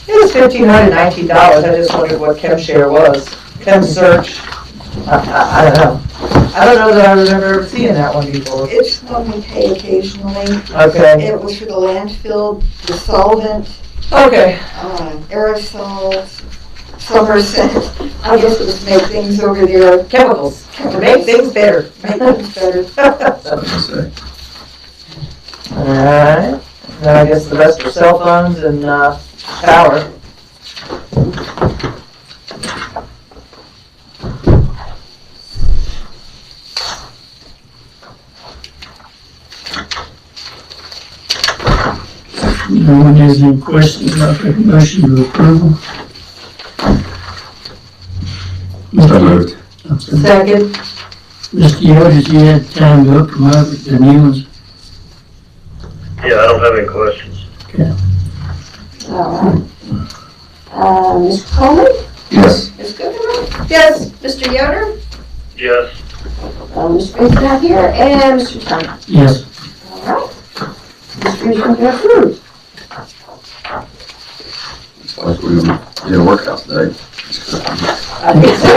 It was $1,519. I just wondered what Chem share was. Chem search. I don't know. I don't know that I remember ever seeing that one before. It's one we pay occasionally. Okay. It was for the landfill, the solvent, Okay. aerosols, Somerset. I guess it was to make things over there. Chemicals. To make things better. Make things better. Alright. Then I guess the rest are cell phones and power. No one has any questions about the motion to approve? So moved. Second. Mr. Yoder, you had time to look them over the new ones? Yeah, I don't have any questions. Okay. All right. Mr. Coleman? Yes. Ms. Cooper? Yes. Mr. Yoder? Yes. Mr. Reed's not here, and Mr. Turner? Yes. All right. Mr. Reed's going to approve. It's like we did a workout today. I think so.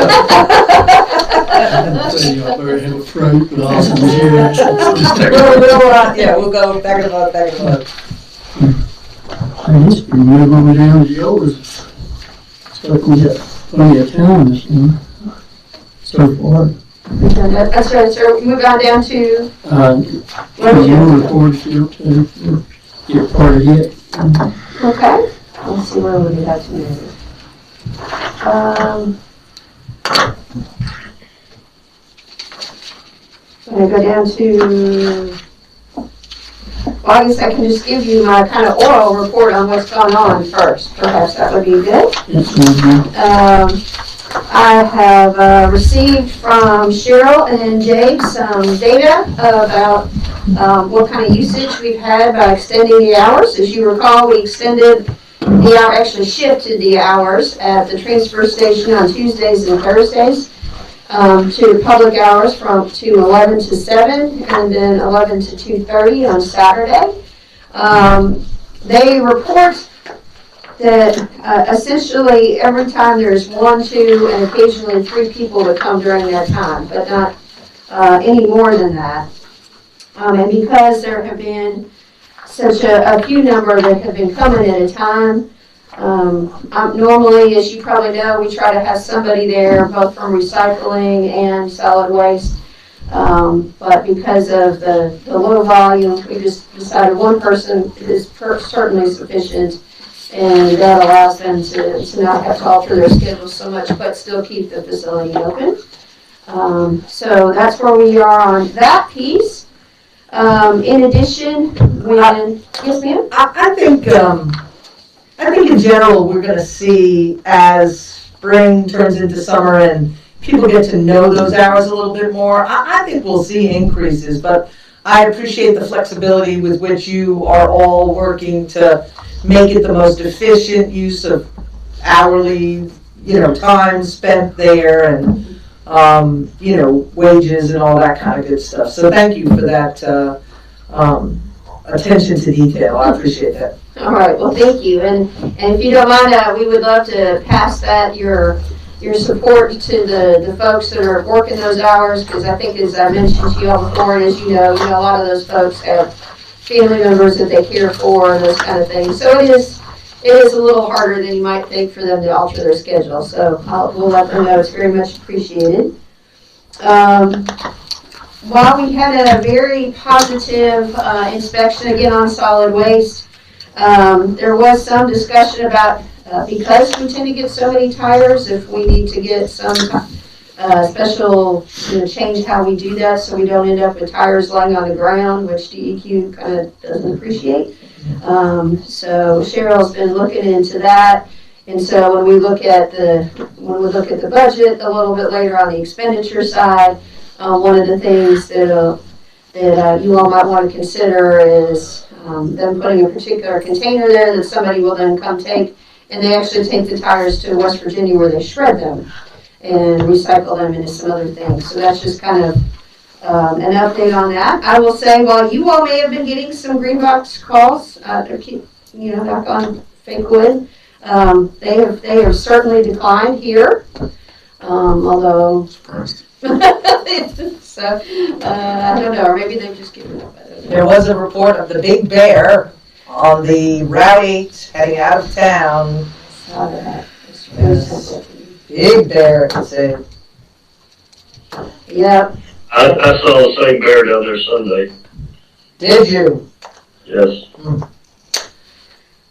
I'll tell you, I better have a fruit, but also yeah. We'll go back and forth, back and forth. It's been moving over down to yours. It's like we got plenty of time this one. So far. That's right, sir. Move on down to, Your report, if you're part of it. okay. Let's see where we got to move. I'm going to go down to, well, I guess I can just give you my kind of oral report on what's going on first. Perhaps that would be good. I have received from Cheryl and Jade some data about what kind of usage we've had by extending the hours. As you recall, we extended the hour, actually shifted the hours at the transfer station on Tuesdays and Thursdays to public hours to 11 to 7 and then 11 to 2:30 on Saturday. They report that essentially every time there's 1, 2, and occasionally 3 people that come during that time, but not any more than that. And because there have been such a few number that have been coming at a time, normally, as you probably know, we try to have somebody there both from recycling and solid waste. But because of the low volume, we just decided one person is certainly sufficient, and that allows them to not have to alter their schedule so much, but still keep the facility open. So that's where we are on that piece. In addition, yes, ma'am? I think in general we're going to see as spring turns into summer and people get to know those hours a little bit more, I think we'll see increases, but I appreciate the flexibility with which you are all working to make it the most efficient use of hourly, time spent there and, wages and all that kind of good stuff. So thank you for that attention to detail. I appreciate that. All right, well, thank you. And if you don't mind, we would love to pass that, your support to the folks that are working those hours, because I think, as I mentioned to you all before, and as you know, a lot of those folks have family members that they care for and those kind of things. So it is a little harder than you might think for them to alter their schedule. So we'll let them know it's very much appreciated. While we had a very positive inspection again on solid waste, there was some discussion about because we tend to get so many tires, if we need to get some special, change how we do that so we don't end up with tires lying on the ground, which DEQ kind of doesn't appreciate. So Cheryl's been looking into that, and so when we look at the budget a little bit later on the expenditure side, one of the things that you all might want to consider is them putting a particular container there that somebody will then come take, and they actually take the tires to West Virginia where they shred them and recycle them into some other things. So that's just kind of an update on that. I will say, while you all may have been getting some green box calls, knock on fake wood, They have certainly declined here, although. Surprised. So, I don't know, or maybe they've just given up. I don't know. There was a report of the big bear on the Route 8 heading out of town. Saw that. It's very simple. Big bear, it said. Yep. I saw the same bear down there Sunday. Did you? Yes.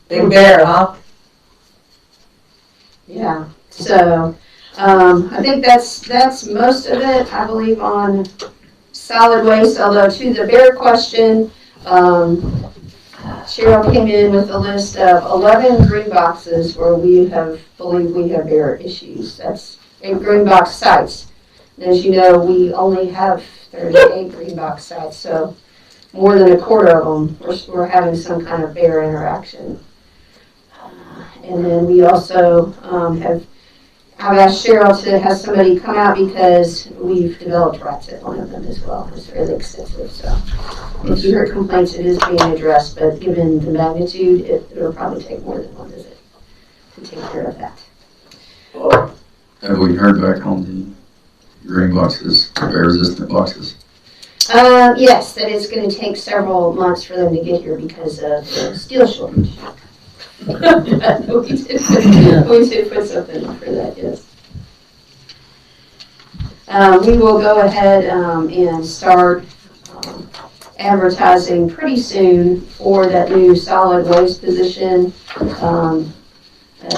Big bear, huh? Yeah. So, I think that's most of it, I believe, on solid waste, although to the bear question, Cheryl came in with a list of 11 green boxes where believe we have bear issues. That's 8 green box sites. And as you know, we only have 38 green box sites, so more than a quarter of them, we're having some kind of bear interaction. And then we also I've asked Cheryl to have somebody come out because we've developed rats at one of them as well. It's really extensive, so if you heard complaints, it is being addressed, but given the magnitude, it'll probably take more than one visit to take care of that. Have we heard back on the green boxes, the bear-resistant boxes? Yes, that it's going to take several months for them to get here because of the steel shortage. we did put something in for that, yes. We will go ahead and start advertising pretty soon for that new solid waste position.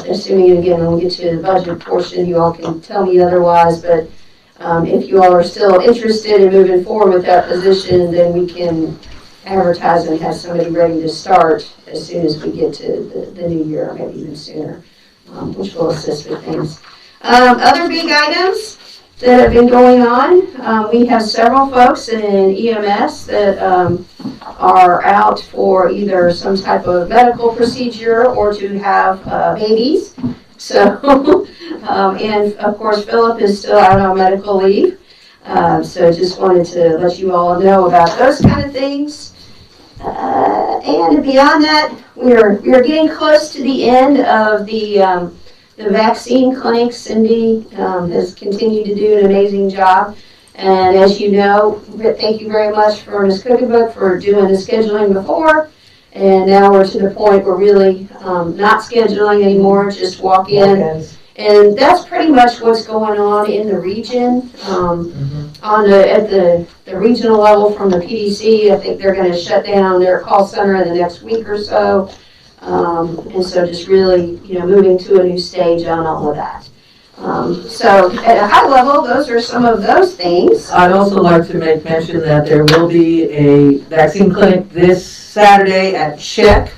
Assuming, again, when we get to the budget portion, you all can tell me otherwise, but if you all are still interested in moving forward with that position, then we can advertise and have somebody ready to start as soon as we get to the new year, maybe even sooner, which will assist with things. Other big items that have been going on, we have several folks in EMS that are out for either some type of medical procedure or to have babies. So, and of course, Philip is still out on medical leave. So just wanted to let you all know about those kind of things. And beyond that, we are getting close to the end of the vaccine clinic. Cindy has continued to do an amazing job. And as you know, thank you very much for Ms. Cookbook for doing the scheduling before. And now we're to the point where really not scheduling anymore, just walk in. Walk-ins. And that's pretty much what's going on in the region. At the regional level from the PDC, I think they're going to shut down their call center in the next week or so. And so just really, moving to a new stage on all of that. So at a high level, those are some of those things. I'd also like to make mention that there will be a vaccine clinic this Saturday at Check.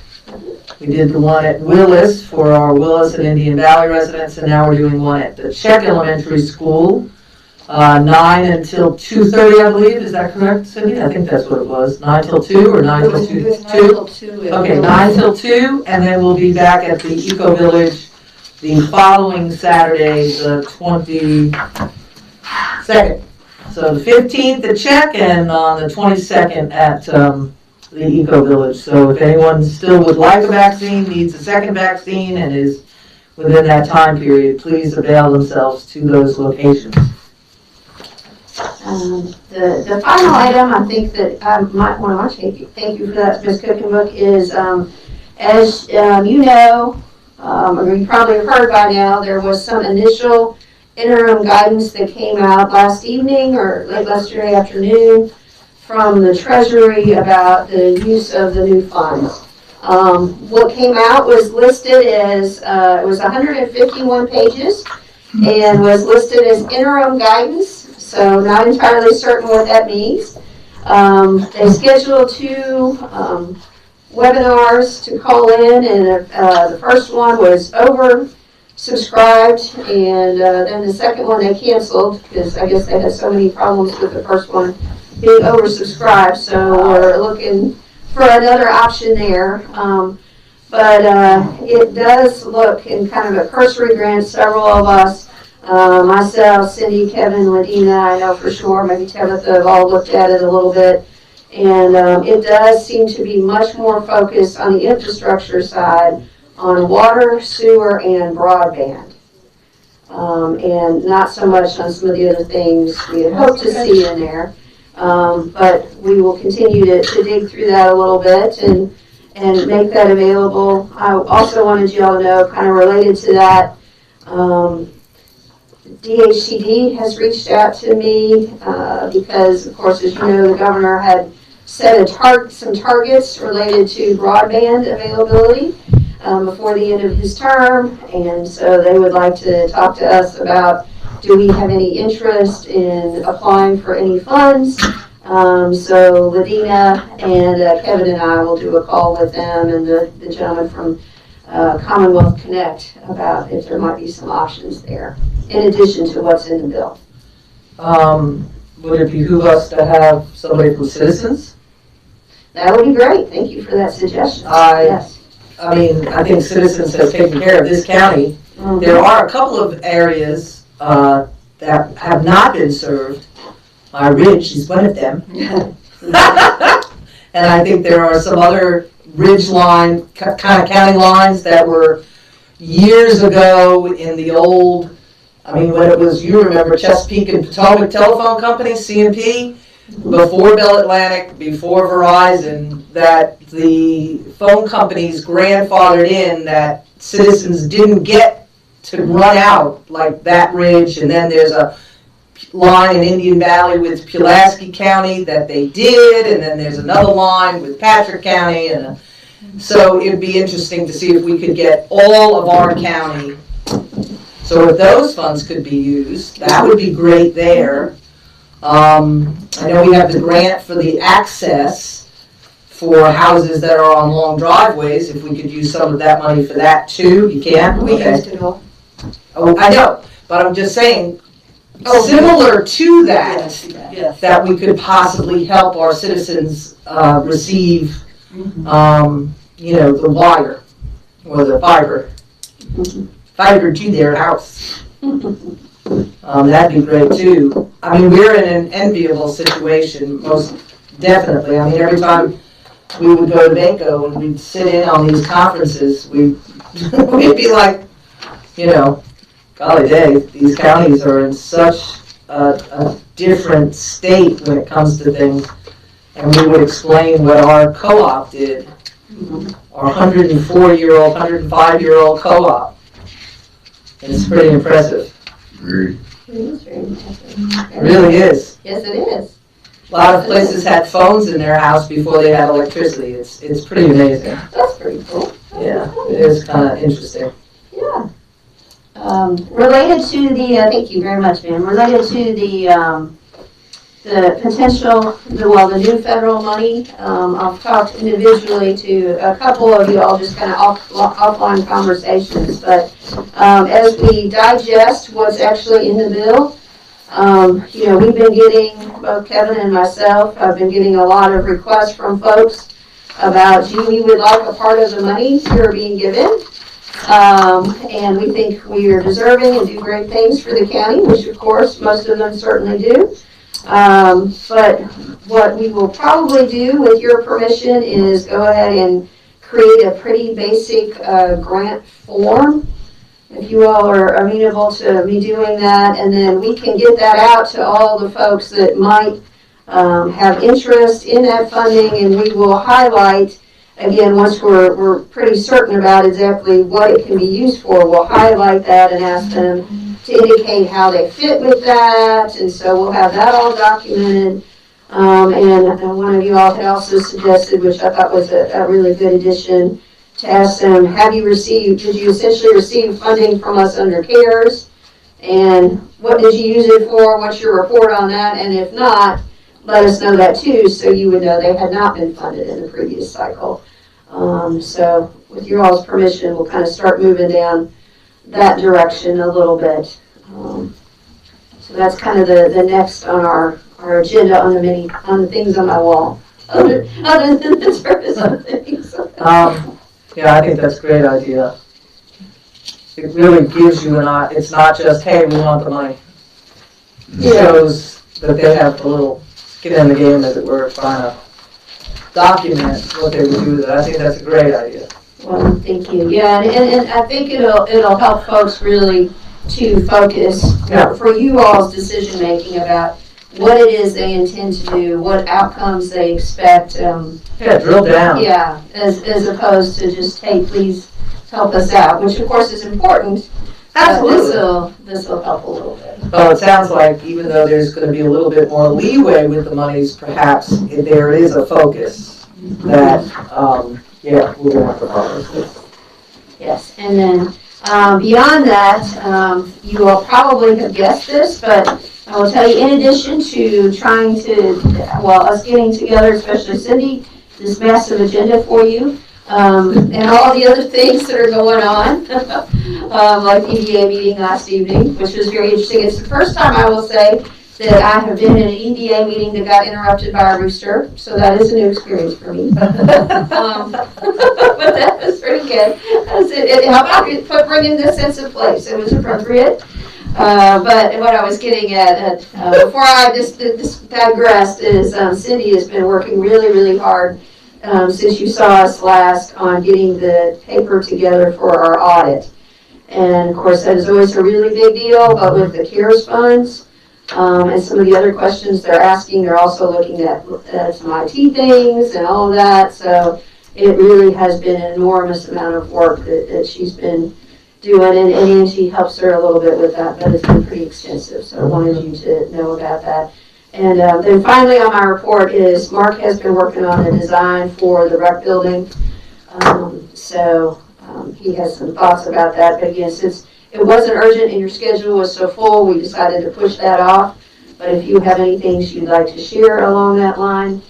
We did the one at Willis for our Willis and Indian Valley residents, and now we're doing one at the Check Elementary School, 9 until 2:30, I believe. Is that correct, Cindy? I think that's what it was. 9 till 2 or 9 till 2? Okay, 9 till 2, and then we'll be back at the Eco Village the following Saturday, the 22nd. So the 15th at Check, and on the 22nd at the Eco Village. So if anyone still would like a vaccine, needs a second vaccine, and is within that time period, please avail themselves to those locations. The final item, I think that I might want to thank you for that, Ms. Cookbook, is as you know, or you probably have heard by now, there was some initial interim guidance that came out last evening or late yesterday afternoon from the Treasury about the use of the new funds. What came out was listed as, it was 151 pages and was listed as interim guidance, so not entirely certain what that means. They scheduled 2 webinars to call in, and the first one was oversubscribed, and then the second one they canceled because I guess they had so many problems with the first one being oversubscribed, so we're looking for another option there. But it does look, in kind of a cursory glance, several of us, myself, Cindy, Kevin, Ladina, I know for sure, maybe Tabitha, have all looked at it a little bit. And it does seem to be much more focused on the infrastructure side on water, sewer, and broadband. And not so much on some of the other things we had hoped to see in there. But we will continue to dig through that a little bit and make that available. I also wanted you all to know, kind of related to that, DHCD has reached out to me because, of course, as you know, the governor had set some targets related to broadband availability before the end of his term, and so they would like to talk to us about, do we have any interest in applying for any funds? So Ladina and Kevin and I will do a call with them and the gentleman from Commonwealth Connect about if there might be some options there, in addition to what's in the bill. Would it behoove us to have somebody from Citizens? That would be great. Thank you for that suggestion. Yes. I mean, I think Citizens has taken care of this county. Mhm. There are a couple of areas that have not been served. My Ridge is one of them. And I think there are some other ridge line, kind of county lines that were years ago in the old, I mean, when it was, you remember Chesapeake and Potomac Telephone Company, C&P, before Bell Atlantic, before Verizon, that the phone companies grandfathered in that Citizens didn't get to run out like that ridge, and then there's a line in Indian Valley with Pulaski County that they did, and then there's another line with Patrick County, and so it'd be interesting to see if we could get all of our county. So if those funds could be used, that would be great there. I know we have the grant for the access for houses that are on long driveways. If we could use some of that money for that too, you can? We Okay. used it all. Oh, I know, but I'm just saying, similar to that, Yes. that we could possibly help our citizens receive, the wire or the fiber to their house. That'd be great too. I mean, we're in an enviable situation, most definitely. I mean, every time we would go to Mako and we'd sit in on these conferences, we'd be like, golly day, these counties are in such a different state when it comes to things. And we would explain what our co-op did, our 104-year-old, 105-year-old co-op. And it's pretty impressive. Agreed. It is very impressive. It really is. Yes, it is. A lot of places had phones in their house before they had electricity. It's pretty amazing. That's pretty cool. Yeah, it is kind of interesting. Yeah. Related to the, thank you very much, ma'am. Related to the potential, the new federal money, I've talked individually to a couple of you all, just kind of offline conversations. But as we digest what's actually in the bill, we've been getting, both Kevin and myself, I've been getting a lot of requests from folks about, gee, we would like a part of the money you're being given. And we think we are deserving and do great things for the county, which of course most of them certainly do. But what we will probably do, with your permission, is go ahead and create a pretty basic grant form. If you all are amenable to me doing that, and then we can get that out to all the folks that might have interest in that funding, and we will highlight, again, once we're pretty certain about exactly what it can be used for, we'll highlight that and ask them to indicate how they fit with that, and so we'll have that all documented. And one of you all had also suggested, which I thought was a really good addition, to ask them, did you essentially receive funding from us under CARES? And what did you use it for? What's your report on that? And if not, let us know that too, so you would know they had not been funded in the previous cycle. So with your all's permission, we'll kind of start moving down that direction a little bit. So that's kind of the next on our agenda on the things on my wall, other than the service of things. Yeah, I think that's a great idea. It really gives you it's not just, hey, we want the money. It shows that they have a little skin in the game, as it were, trying to document what they would do with it. I think that's a great idea. Well, thank you. Yeah, and I think it'll help folks really to focus for you all's decision making about what it is they intend to do, what outcomes they expect. Drill down. Yeah, as opposed to just, hey, please help us out, which of course is important. Absolutely. This will help a little bit. Well, it sounds like even though there's going to be a little bit more leeway with the monies, perhaps there is a focus that, we're going to have to follow this. Yes, and then beyond that, you will probably have guessed this, but I will tell you, in addition to trying to, us getting together, especially Cindy, this massive agenda for you, and all the other things that are going on, like the EDA meeting last evening, which was very interesting. It's the first time, I will say, that I have been in an EDA meeting that got interrupted by a rooster, so that is a new experience for me. But that was pretty good. It helped bring in this sense of place. It was appropriate. But what I was getting at, before I just digressed, is Cindy has been working really, really hard since you saw us last on getting the paper together for our audit. And of course, that is always a really big deal, but with the CARES funds, and some of the other questions they're asking, they're also looking at some IT things and all of that. So it really has been an enormous amount of work that she's been doing, and Angie helps her a little bit with that, but it's been pretty extensive. So I wanted you to know about that. And then finally on my report is Mark has been working on a design for the rec building. He has some thoughts about that. But again, since it wasn't urgent and your schedule was so full, we decided to push that off. But if you have any things you'd like to share along that line,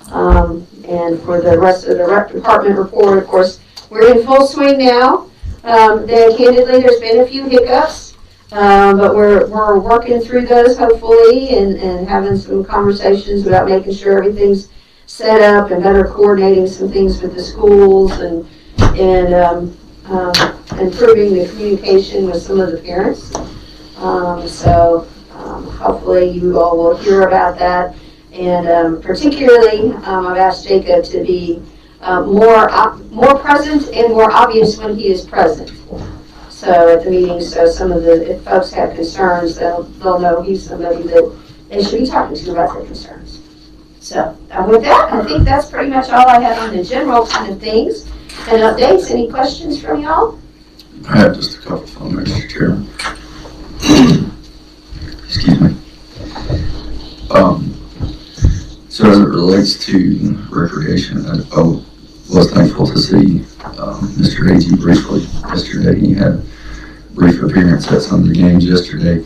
and for the rest of the rec department report, of course, we're in full swing now. Candidly, there's been a few hiccups, but we're working through those hopefully, and having some conversations about making sure everything's set up and better coordinating some things with the schools and improving the communication with some of the parents. Hopefully you all will hear about that. And particularly, I've asked Jacob to be more present and more obvious when he is present. So at the meeting, so if folks have concerns, they'll know he's somebody that they should be talking to about their concerns. So with that, I think that's pretty much all I have on the general kind of things and updates. Any questions from y'all? I have just a couple of them, Mr. Chairman. Excuse me. So as it relates to recreation, I was thankful to see Mr. Agee briefly yesterday. He had a brief appearance at some of the games yesterday.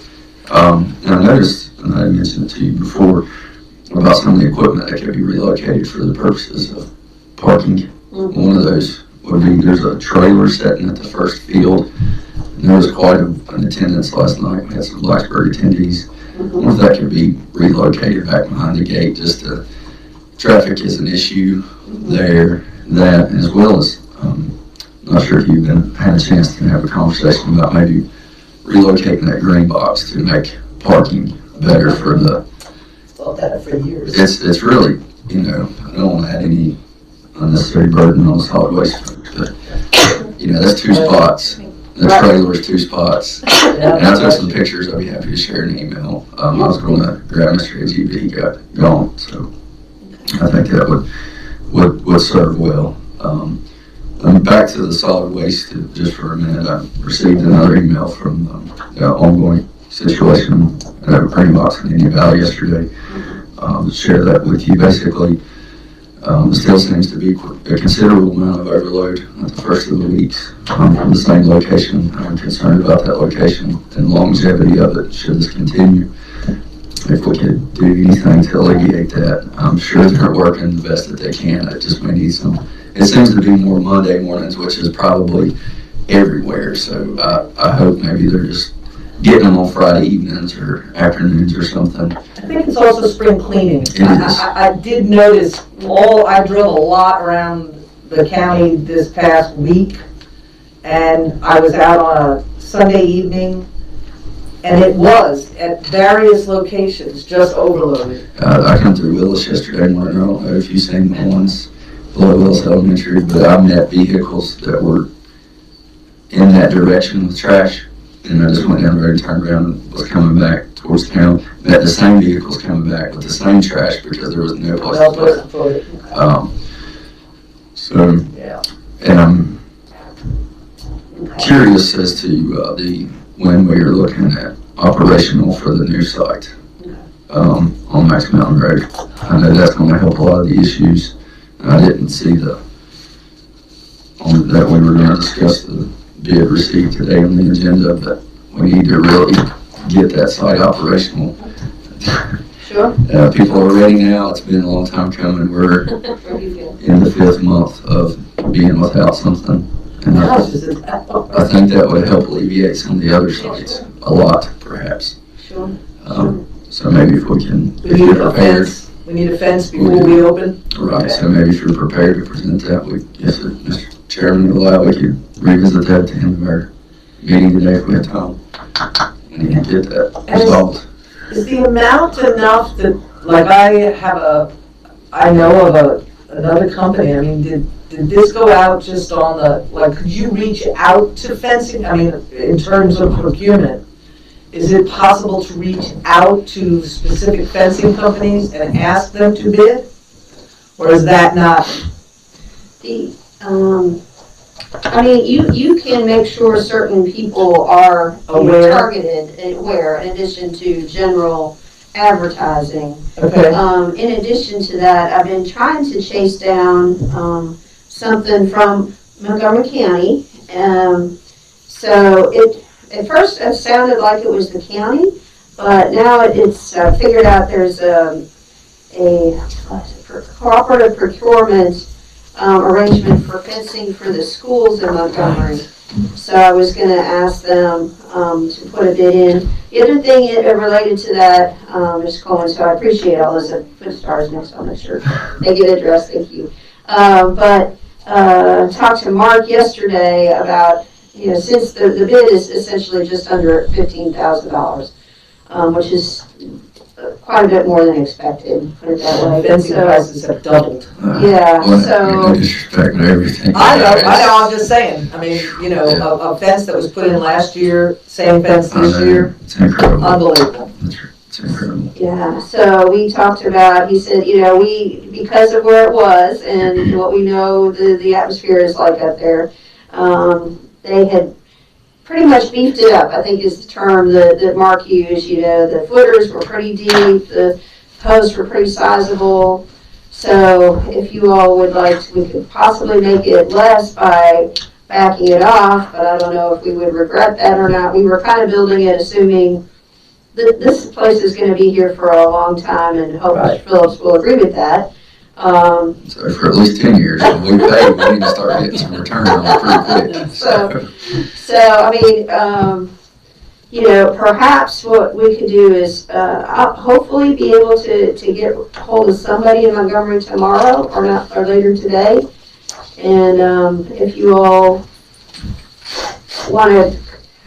And I noticed, and I mentioned it to you before, about some of the equipment that could be relocated for the purposes of parking. Mm-hmm. One of those would be, there's a trailer sitting at the first field. And there was quite an attendance last night. We had some Blacksburg attendees. I wonder if that could be relocated back behind the gate. Just traffic is an issue there. That, as well as, I'm not sure if you've had a chance to have a conversation about maybe relocating that green box to make parking better for the. Thought that for years. It's really, I don't want to add any unnecessary burden on the solid waste folks, but that's 2 spots. The trailer is 2 spots. Yeah, and I took some pictures. I'd be happy to share an email. I was going to grab Mr. Agee, but he got gone. So I think that would serve well. Back to the solid waste just for a minute. I received another email from the ongoing situation at a printing box in Indian Valley yesterday. Share that with you. Basically, there still seems to be a considerable amount of overload at the first of the weeks from the same location. I'm concerned about that location and longevity of it should this continue. If we could do anything to alleviate that, I'm sure they're working the best that they can. It just may need some. It seems to be more Monday mornings, which is probably everywhere. So I hope maybe they're just getting them on Friday evenings or afternoons or something. I think it's also spring cleaning. It is. I did notice I drove a lot around the county this past week, and I was out on a Sunday evening, and it was at various locations just overloaded. I come through Willis yesterday morning. I don't know if you've seen the ones below Willis Elementary, but I met vehicles that were in that direction with trash, and I just went down the road and turned around and was coming back towards town. Met the same vehicles coming back with the same trash because there was no place to put it. For it. So, Yeah. and I'm curious as to when we are looking at operational for the new site on Max Mountain Road. I know that's going to help a lot of the issues. I didn't see that we were going to discuss the bid received today on the agenda, but we need to really get that site operational. Sure. People are ready now. It's been a long time coming. We're in the 5th month of being without something. And I think that would help alleviate some of the other sites a lot, perhaps. Sure. So maybe if we can, We if need you're a prepared. fence, we need a fence before we open. Right, so maybe if you're prepared to present that, if Mr. Chairman would allow, we could revisit that at the end of our meeting today if we have time. And you can get that resolved. Is the amount enough that, like, I know of another company, I mean, did this go out just on the, like, could you reach out to fencing? I mean, in terms of procurement, is it possible to reach out to specific fencing companies and ask them to bid? Or is that not? I mean, you can make sure certain people are Aware. targeted and aware in addition to general advertising. Okay. In addition to that, I've been trying to chase down something from Montgomery County. So at first it sounded like it was the county, but now it's figured out there's a cooperative procurement arrangement for fencing for the schools in Montgomery. So I was going to ask them to put a bid in. The other thing related to that, Ms. Coleman, so I appreciate all this. I put stars next, so I'll make sure they get addressed. Thank you. But talked to Mark yesterday about, since the bid is essentially just under $15,000, which is quite a bit more than expected, put it that way. Fencing prices have doubled. Yeah, Well, so. no disrespect to everything. I know, I'm just saying, I mean, a fence that was put in last year, same fence this year, It's incredible. unbelievable. It's incredible. Yeah, so we talked about, he said, because of where it was and what we know the atmosphere is like up there, they had pretty much beefed it up, I think is the term that Mark used. The footers were pretty deep, the posts were pretty sizable. So if you all would like, we could possibly make it less by backing it off, but I don't know if we would regret that or not. We were kind of building it assuming that this place is going to be here for a long time, and hopefully Phillips will agree with that. So for at least 10 years, if we pay, we need to start getting some return on it pretty quick. So I mean, perhaps what we could do is hopefully be able to get hold of somebody in Montgomery tomorrow or later today. And if you all want to,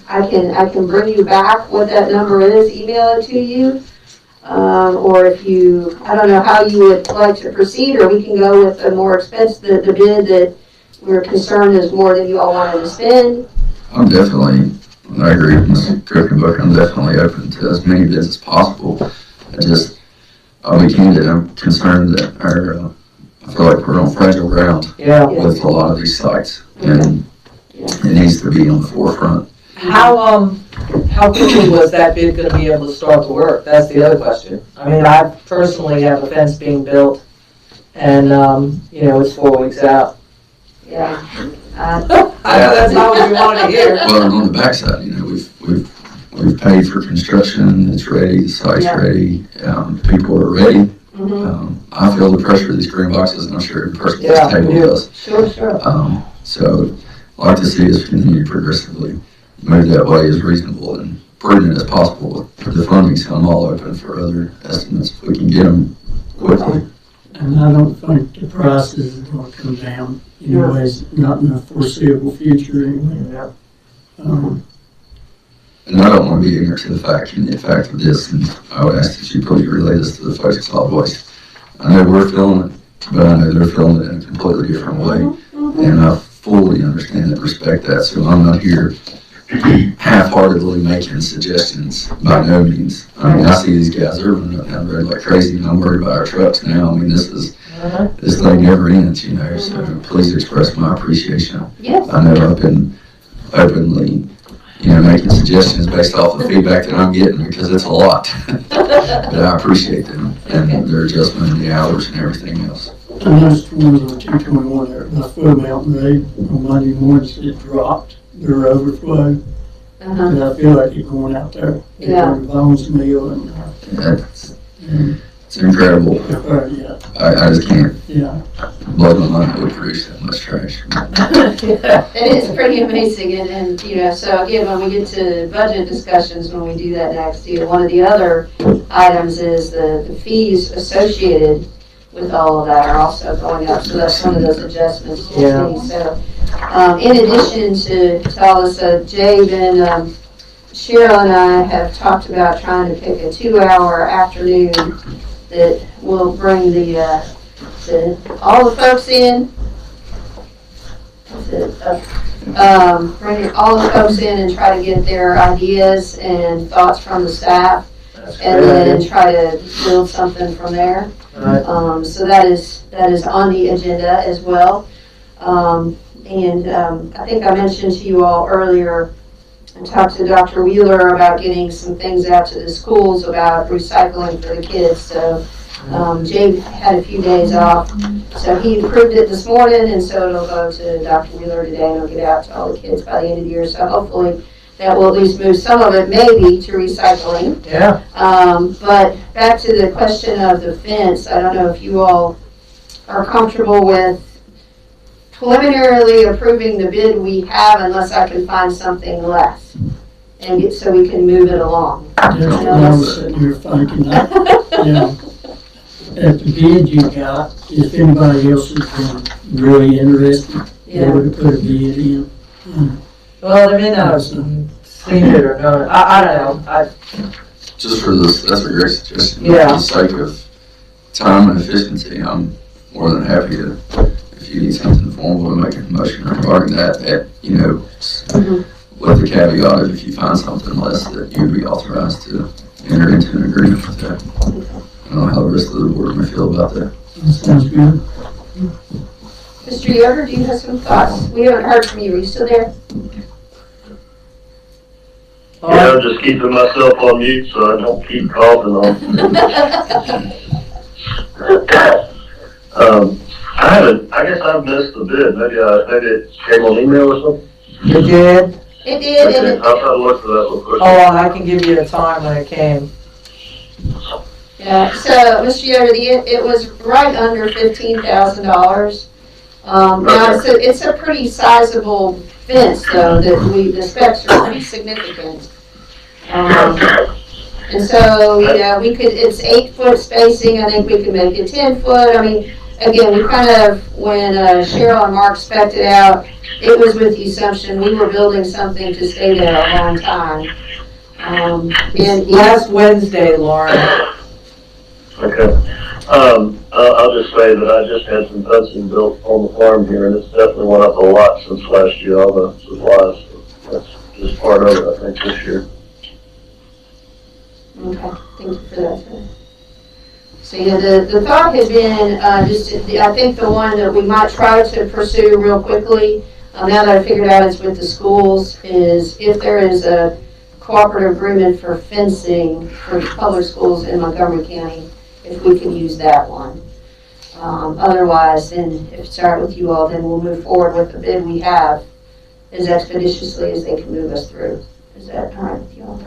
I can bring you back what that number is, email it to you. Or if you, I don't know how you would like to proceed, or we can go with a more expensive, the bid that we're concerned is more than you all wanted to spend. I'm definitely, I agree with Ms. Cookenbook, I'm definitely open to as many bids as possible. I'll be candid, I'm concerned that I feel like we're on fragile ground with a lot of these sites, and it needs to be on the forefront. How quickly was that bid gonna be able to start to work? That's the other question. I mean, I personally have a fence being built, and, it's 4 weeks out. Yeah. That's not what we wanted to hear. Well, and on the backside, we've paid for construction, it's ready, the site's ready, people are ready. I feel the pressure of these green boxes, and I'm sure every person at this table does. Sure. So I'd like to see us continue progressively move that way as reasonable and prudent as possible. With the funding, I'm all open for other estimates if we can get them quickly. And I don't think the prices are going to come down anyways, not in the foreseeable future anyway. And I don't want to be ignorant to the fact of this, and I would ask that you please relay this to the folks at Solid Waste. I know we're feeling it, but I know they're feeling it in a completely different way. And I fully understand and respect that, so I'm not here half-heartedly making suggestions by no means. I mean, I see these guys, they're running up down the road like crazy, and I'm worried about our trucks now. I mean, this thing never ends, so please express my appreciation. Yes. I know I've been openly, making suggestions based off the feedback that I'm getting, because it's a lot. But I appreciate them and their adjustment in the hours and everything else. I noticed ones on 221 there, the Floyd Mountain Road, on Monday mornings, it dropped their overflow. And I feel like it's going out there. Yeah. Bones Mill and, It's incredible. yeah, I just can't yeah. blow my mind that we produce that much trash. It is pretty amazing, and so again, when we get to budget discussions, when we do that next, one of the other items is the fees associated with all of that are also going up, so that's one of those adjustments we'll see. So, in addition to all this, Jabe and Cheryl and I have talked about trying to pick a 2-hour afternoon that will bring all the folks in. Bring all the folks in and try to get their ideas and thoughts from the staff, and then try to build something from there. So that is on the agenda as well. And I think I mentioned to you all earlier, I talked to Dr. Wheeler about getting some things out to the schools about recycling for the kids. So Jay had a few days off, so he approved it this morning, and so it'll go to Dr. Wheeler today, and it'll get out to all the kids by the end of the year. So hopefully that will at least move some of it maybe to recycling. Yeah. But back to the question of the fence, I don't know if you all are comfortable with preliminarily approving the bid we have unless I can find something less, and so we can move it along. That's what I was sitting here thinking, at the bid you got, if anybody else has been really interested, they would have put a bid in. Well, they may not have seen it or not. I don't know. Just for this, that's a great suggestion. Yeah. For the sake of time and efficiency, I'm more than happy to, if you need something formal to make a motion regarding that, with the caveat of if you find something less, that you'd be authorized to enter into an agreement with that. I don't know how the rest of the board may feel about that. That sounds good. Mr. Yoder, do you have some thoughts? We haven't heard from you. Are you still there? Yeah, I'm just keeping myself on mute so I don't keep coughing on. I guess I've missed the bid. Maybe it came on email or something. You did? It did. Okay, I'll try to look for that real quick. Oh, I can give you a time when it came. Yeah, so, Mr. Yoder, it was right under $15,000. Now, it's a pretty sizable fence, though, that the specs are pretty significant. And so, it's 8-foot spacing. I think we could make it 10-foot. I mean, again, we kind of, when Cheryl and Mark spec'd it out, it was with the assumption we were building something to stay there a long time. Last Wednesday, Lauren. Okay. I'll just say that I just had some fencing built on the farm here, and it's definitely went up a lot since last year, all the supplies. So that's just part of it, I think, this year. Okay, thank you for that. So, the thought had been, I think the one that we might try to pursue real quickly, now that I figured out it's with the schools, is if there is a cooperative agreement for fencing for public schools in Montgomery County, if we could use that one. Otherwise, then, if it's all right with you all, then we'll move forward with the bid we have as expeditiously as they can move us through. Is that all right with you all?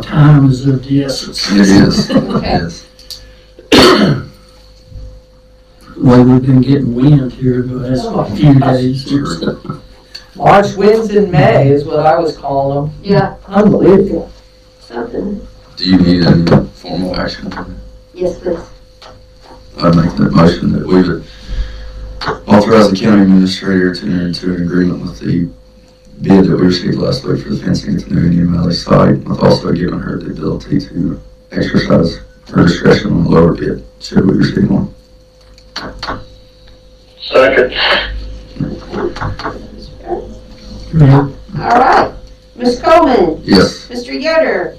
Time is of the essence. It is. Okay. It is. Well, we've been getting wind here the last few days. March winds in May is what I was calling them. Yeah, Unbelievable. something. Do you need any formal action from me? Yes, please. I'd make that motion that we would authorize the county administrator to enter into an agreement with the bid that we received last week for the fencing at the new Indian Valley site, with also giving her the ability to exercise or discretion on the lower bid, should we receive one. Second. Go ahead. All right. Ms. Coleman, Yes. Mr. Yoder,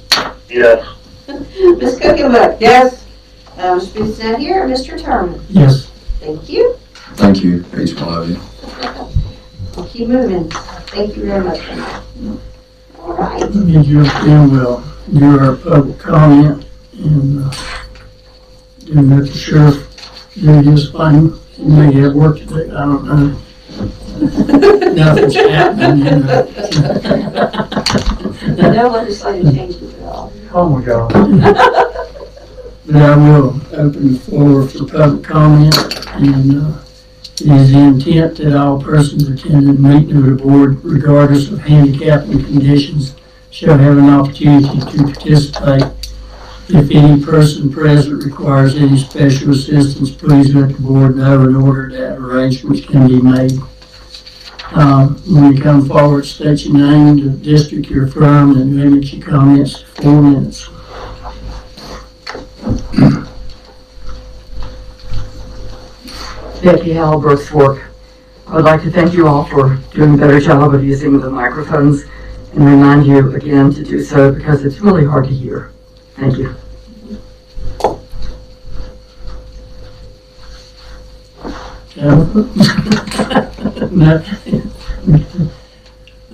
Yes. Ms. Cookenberg. Yes, Ms. Booth's not here, Mr. Terman. Yes. Thank you. Thank you, each one of you. We'll keep moving. Thank you very much. All right. Let me jump in, we'll do our public comment, and then let the sheriff do his thing. He may have work today, I don't know. Nothing's happening, you know. No legislative changes at all. Oh my God. But I will open the floor for public comment, and it is the intent that all persons attending the meeting of the board, regardless of handicap and conditions, shall have an opportunity to participate. If any person present requires any special assistance, please let the board know in order that arrangements can be made. When you come forward, state your name, the district you're from, and limit your comments to 4 minutes. Becky Howell, Brooks Fork. I would like to thank you all for doing a better job of using the microphones and remind you again to do so because it's really hard to hear. Thank you. No.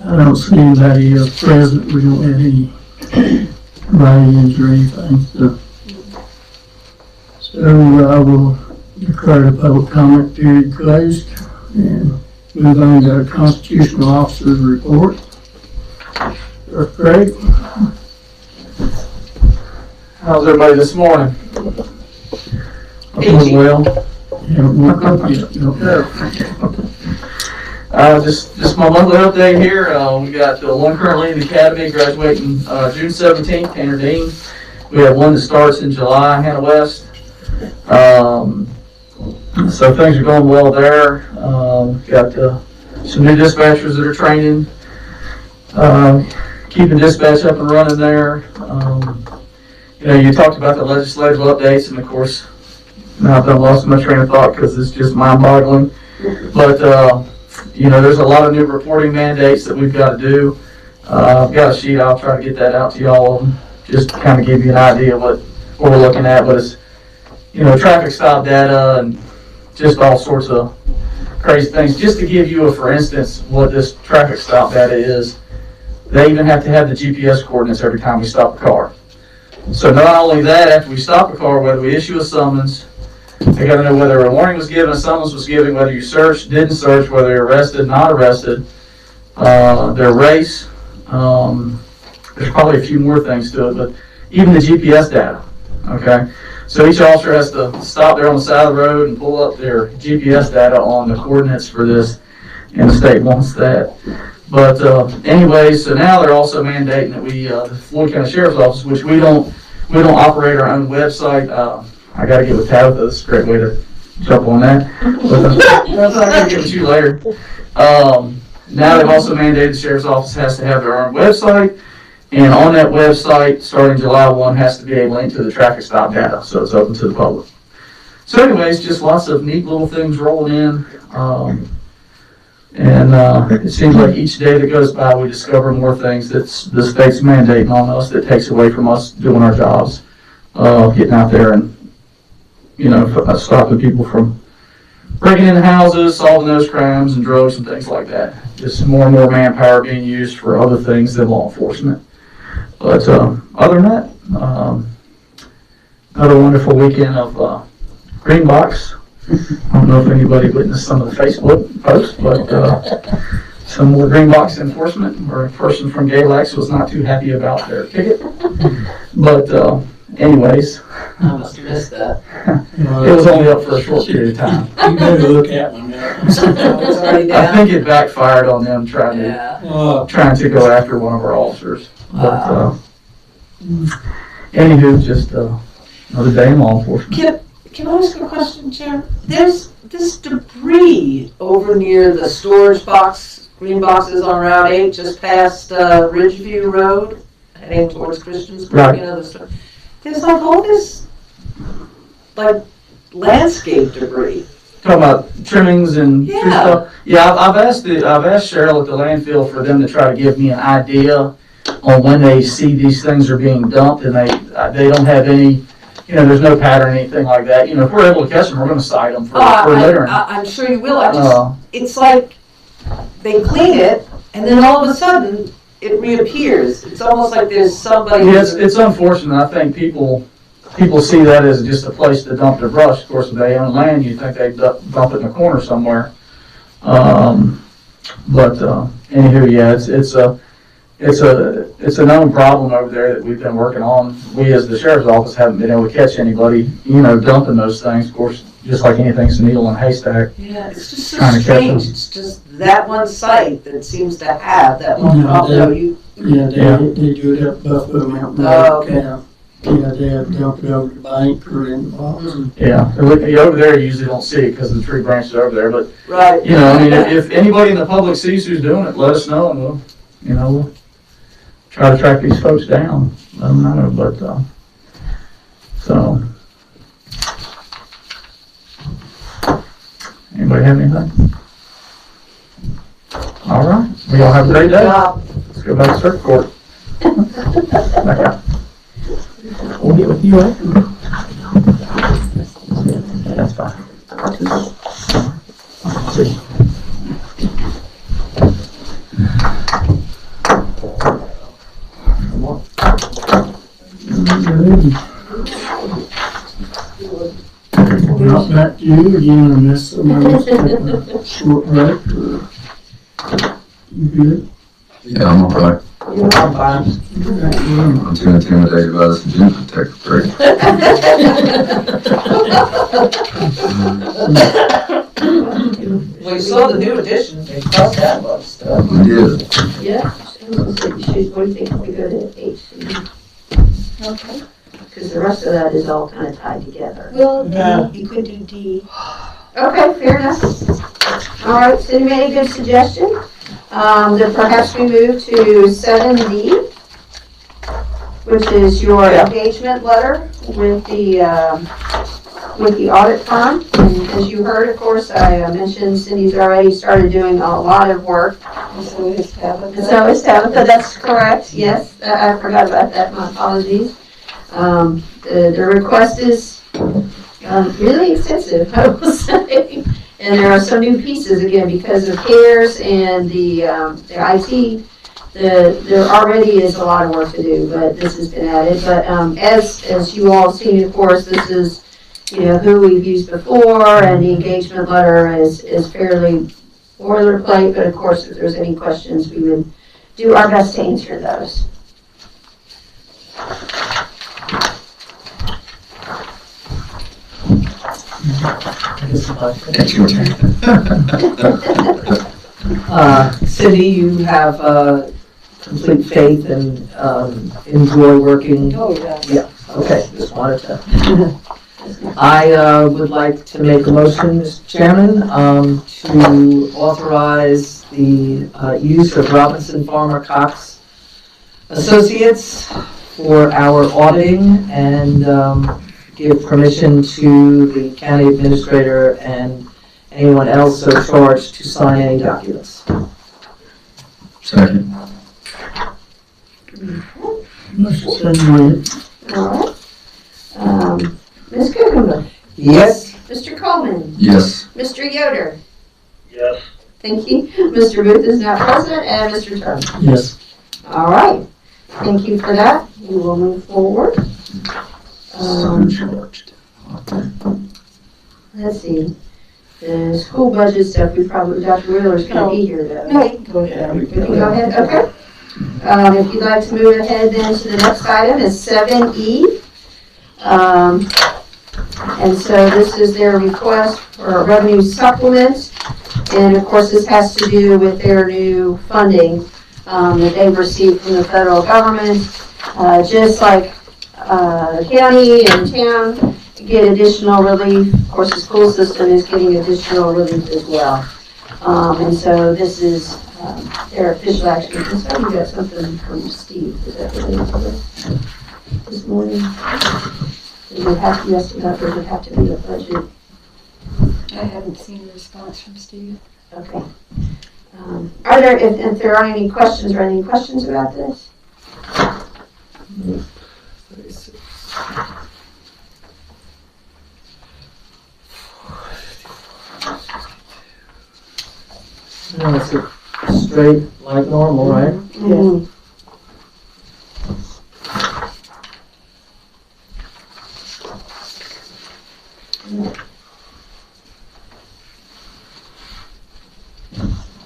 I don't see anybody else present. We don't have any write-ins or anything, so I will declare the public comment period closed and move on to our constitutional officer's report. Sheriff Craig? How's everybody this morning? Well, haven't woke up yet. Just my monthly update here. We got one currently in the academy graduating June 17th, Tanner Dean. We have one that starts in July, Hannah West. So things are going well there. Got some new dispatchers that are training, keeping dispatch up and running there. You know, you talked about the legislative updates, and of course, now I've lost my train of thought because it's just mind-boggling. But you know, there's a lot of new reporting mandates that we've got to do. I've got a sheet. I'll try to get that out to y'all, just to kind of give you an idea of what we're looking at. But it's, you know, traffic stop data and just all sorts of crazy things. Just to give you a, for instance, what this traffic stop data is, they even have to have the GPS coordinates every time we stop a car. So not only that, after we stop a car, whether we issue a summons, they got to know whether a warning was given, a summons was given, whether you searched, didn't search, whether you're arrested, not arrested, their race. There's probably a few more things to it, but even the GPS data, okay? So each officer has to stop there on the side of the road and pull up their GPS data on the coordinates for this, and the state wants that. But anyways, so now they're also mandating that we, the Floyd County Sheriff's Office, which we don't operate our own website. I got to get with Tabitha. This is a great way to jump on that. But I'm going to get with you later. Now they've also mandated the Sheriff's Office has to have their own website. And on that website, starting July 1, has to be a link to the traffic stop data. So it's open to the public. So anyways, just lots of neat little things rolling in. It seems like each day that goes by, we discover more things that the state's mandating on us that takes away from us doing our jobs, getting out there and, you know, stopping people from breaking into houses, solving those crimes and drugs and things like that. Just more and more manpower being used for other things than law enforcement. But other than that, another wonderful weekend of Green Box. I don't know if anybody witnessed some of the Facebook posts, but some more Green Box enforcement, where a person from Galax was not too happy about their ticket. But anyways, I must have missed that. it was only up for a short period of time. You better look at one now. It's already I down. think it backfired on them trying to go after one of our officers. But anywho, just another day in law enforcement. Can I ask a question, Chair? There's this debris over near the storage box, green boxes on Route 8, just past Ridgeview Road, heading towards Christiansburg, Right. you know, the store. There's like all this like landscape debris. Talking about trimmings and tree Yeah. stuff. Yeah, I've asked Cheryl at the landfill for them to try to give me an idea on when they see these things are being dumped, and they don't have any, there's no pattern or anything like that. If we're able to catch them, we're going to cite them for littering. I'm sure you will. It's like they clean it, and then all of a sudden it reappears. It's almost like there's somebody. Yeah, it's unfortunate. I think people see that as just a place to dump their brush. Of course, if they own land, you think they dump it in the corner somewhere. But anywho, yeah, it's a known problem over there that we've been working on. We, as the sheriff's office, haven't been able to catch anybody, dumping those things. Of course, just like anything's a needle in a haystack. Yeah, it's just so Trying to catch them. strange. It's just that one site that seems to have that one problem. Yeah, they do it up Buffalo Mountain. Okay. Yeah, they have dumped it over the bank or in the box. Yeah, over there you usually don't see it because the tree branches are over there. But Right. if anybody in the public sees who's doing it, let us know, and we'll try to track these folks down. Let them know. But so, anybody have anything? All right, we all have a great day. Let's go back to circuit court. Back out. We'll get with you after. That's fine. See. Not back to you again unless somebody wants to take a short break. You good? Yeah, I'm all right. I'm fine. I'm too intimidated by this agenda to take a break. Well, you saw the new edition. They crossed that a lot of stuff. We did. Yeah, I was gonna say, what do you think if we go to H? Okay. Because the rest of that is all kind of tied together. Well, Yeah. D, you could do D. Okay, fair enough. All right, Cindy made a good suggestion. Then perhaps we move to 7D, which is your engagement letter with the audit firm. And as you heard, of course, I mentioned Cindy's already started doing a lot of work. And so is Tabitha. And so is Tabitha, that's correct, yes, I forgot about that, my apologies. The request is really extensive, I will say. And there are some new pieces, again, because of CARES and the IT, there already is a lot of work to do, but this has been added. But as you all have seen, of course, this is, who we've used before, and the engagement letter is fairly boilerplate, but of course, if there's any questions, we would do our best to answer those. It's your turn. Cindy, you have complete faith and enjoy working. Oh, yeah. Yeah, okay, just wanted to. I would like to make a motion, Mr. Chairman, to authorize the use of Robinson Farmer Cox Associates for our auditing and give permission to the county administrator and anyone else so charged to sign any documents. Second. Motion second. All right. Ms. Kuchenberg, Yes? Mr. Coleman, Yes. Mr. Yoder, Yes. thank you. Mr. Booth is not present, and Mr. Turner. Yes. All right, thank you for that. We will move forward. So charged. Let's see, the school budget stuff, Dr. Wheeler's gonna be here though. No, you can go ahead. We can go ahead, okay. If you'd like to move ahead then to the next item is 7E. And so this is their request for a revenue supplement. And of course, this has to do with their new funding that they've received from the federal government. Just like the county and town get additional relief. Of course, the school system is getting additional relief as well. And so this is their official action. And so you got something from Steve. Is that related to this morning? Does it have to, yes, does it have to be a budget? I haven't seen a response from Steve. Okay. Are there, if there are any questions or any questions about this? No, it's a straight like normal, right? Mhm.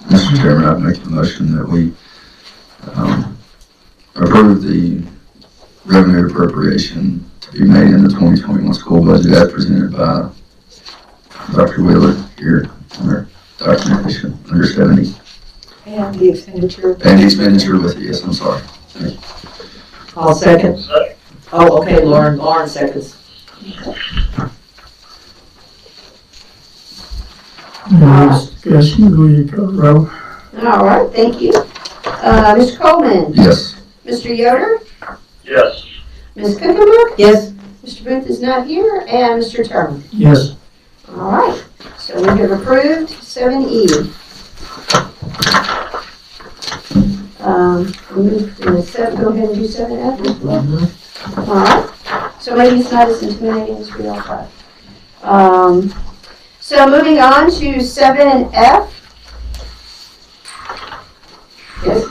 Mr. Chairman, I'd make the motion that we approve the revenue appropriation to be made in the 2021 school budget as presented by Dr. Wheeler here under documentation under 70. And the expenditure. And the expenditure with it, yes, I'm sorry. Thank you. I'll second. Oh, okay, Lauren seconds. No discussion, will you call the roll? All right, thank you. Mr. Coleman, Yes. Mr. Yoder, Yes. Ms. Cookenberg, Yes, Mr. Booth is not here, and Mr. Turner. Yes. All right, so we have approved 7E. We move to 7, go ahead and do 7F as well. All right, so maybe it's not as intimidating as we all thought. So moving on to 7F. Yes.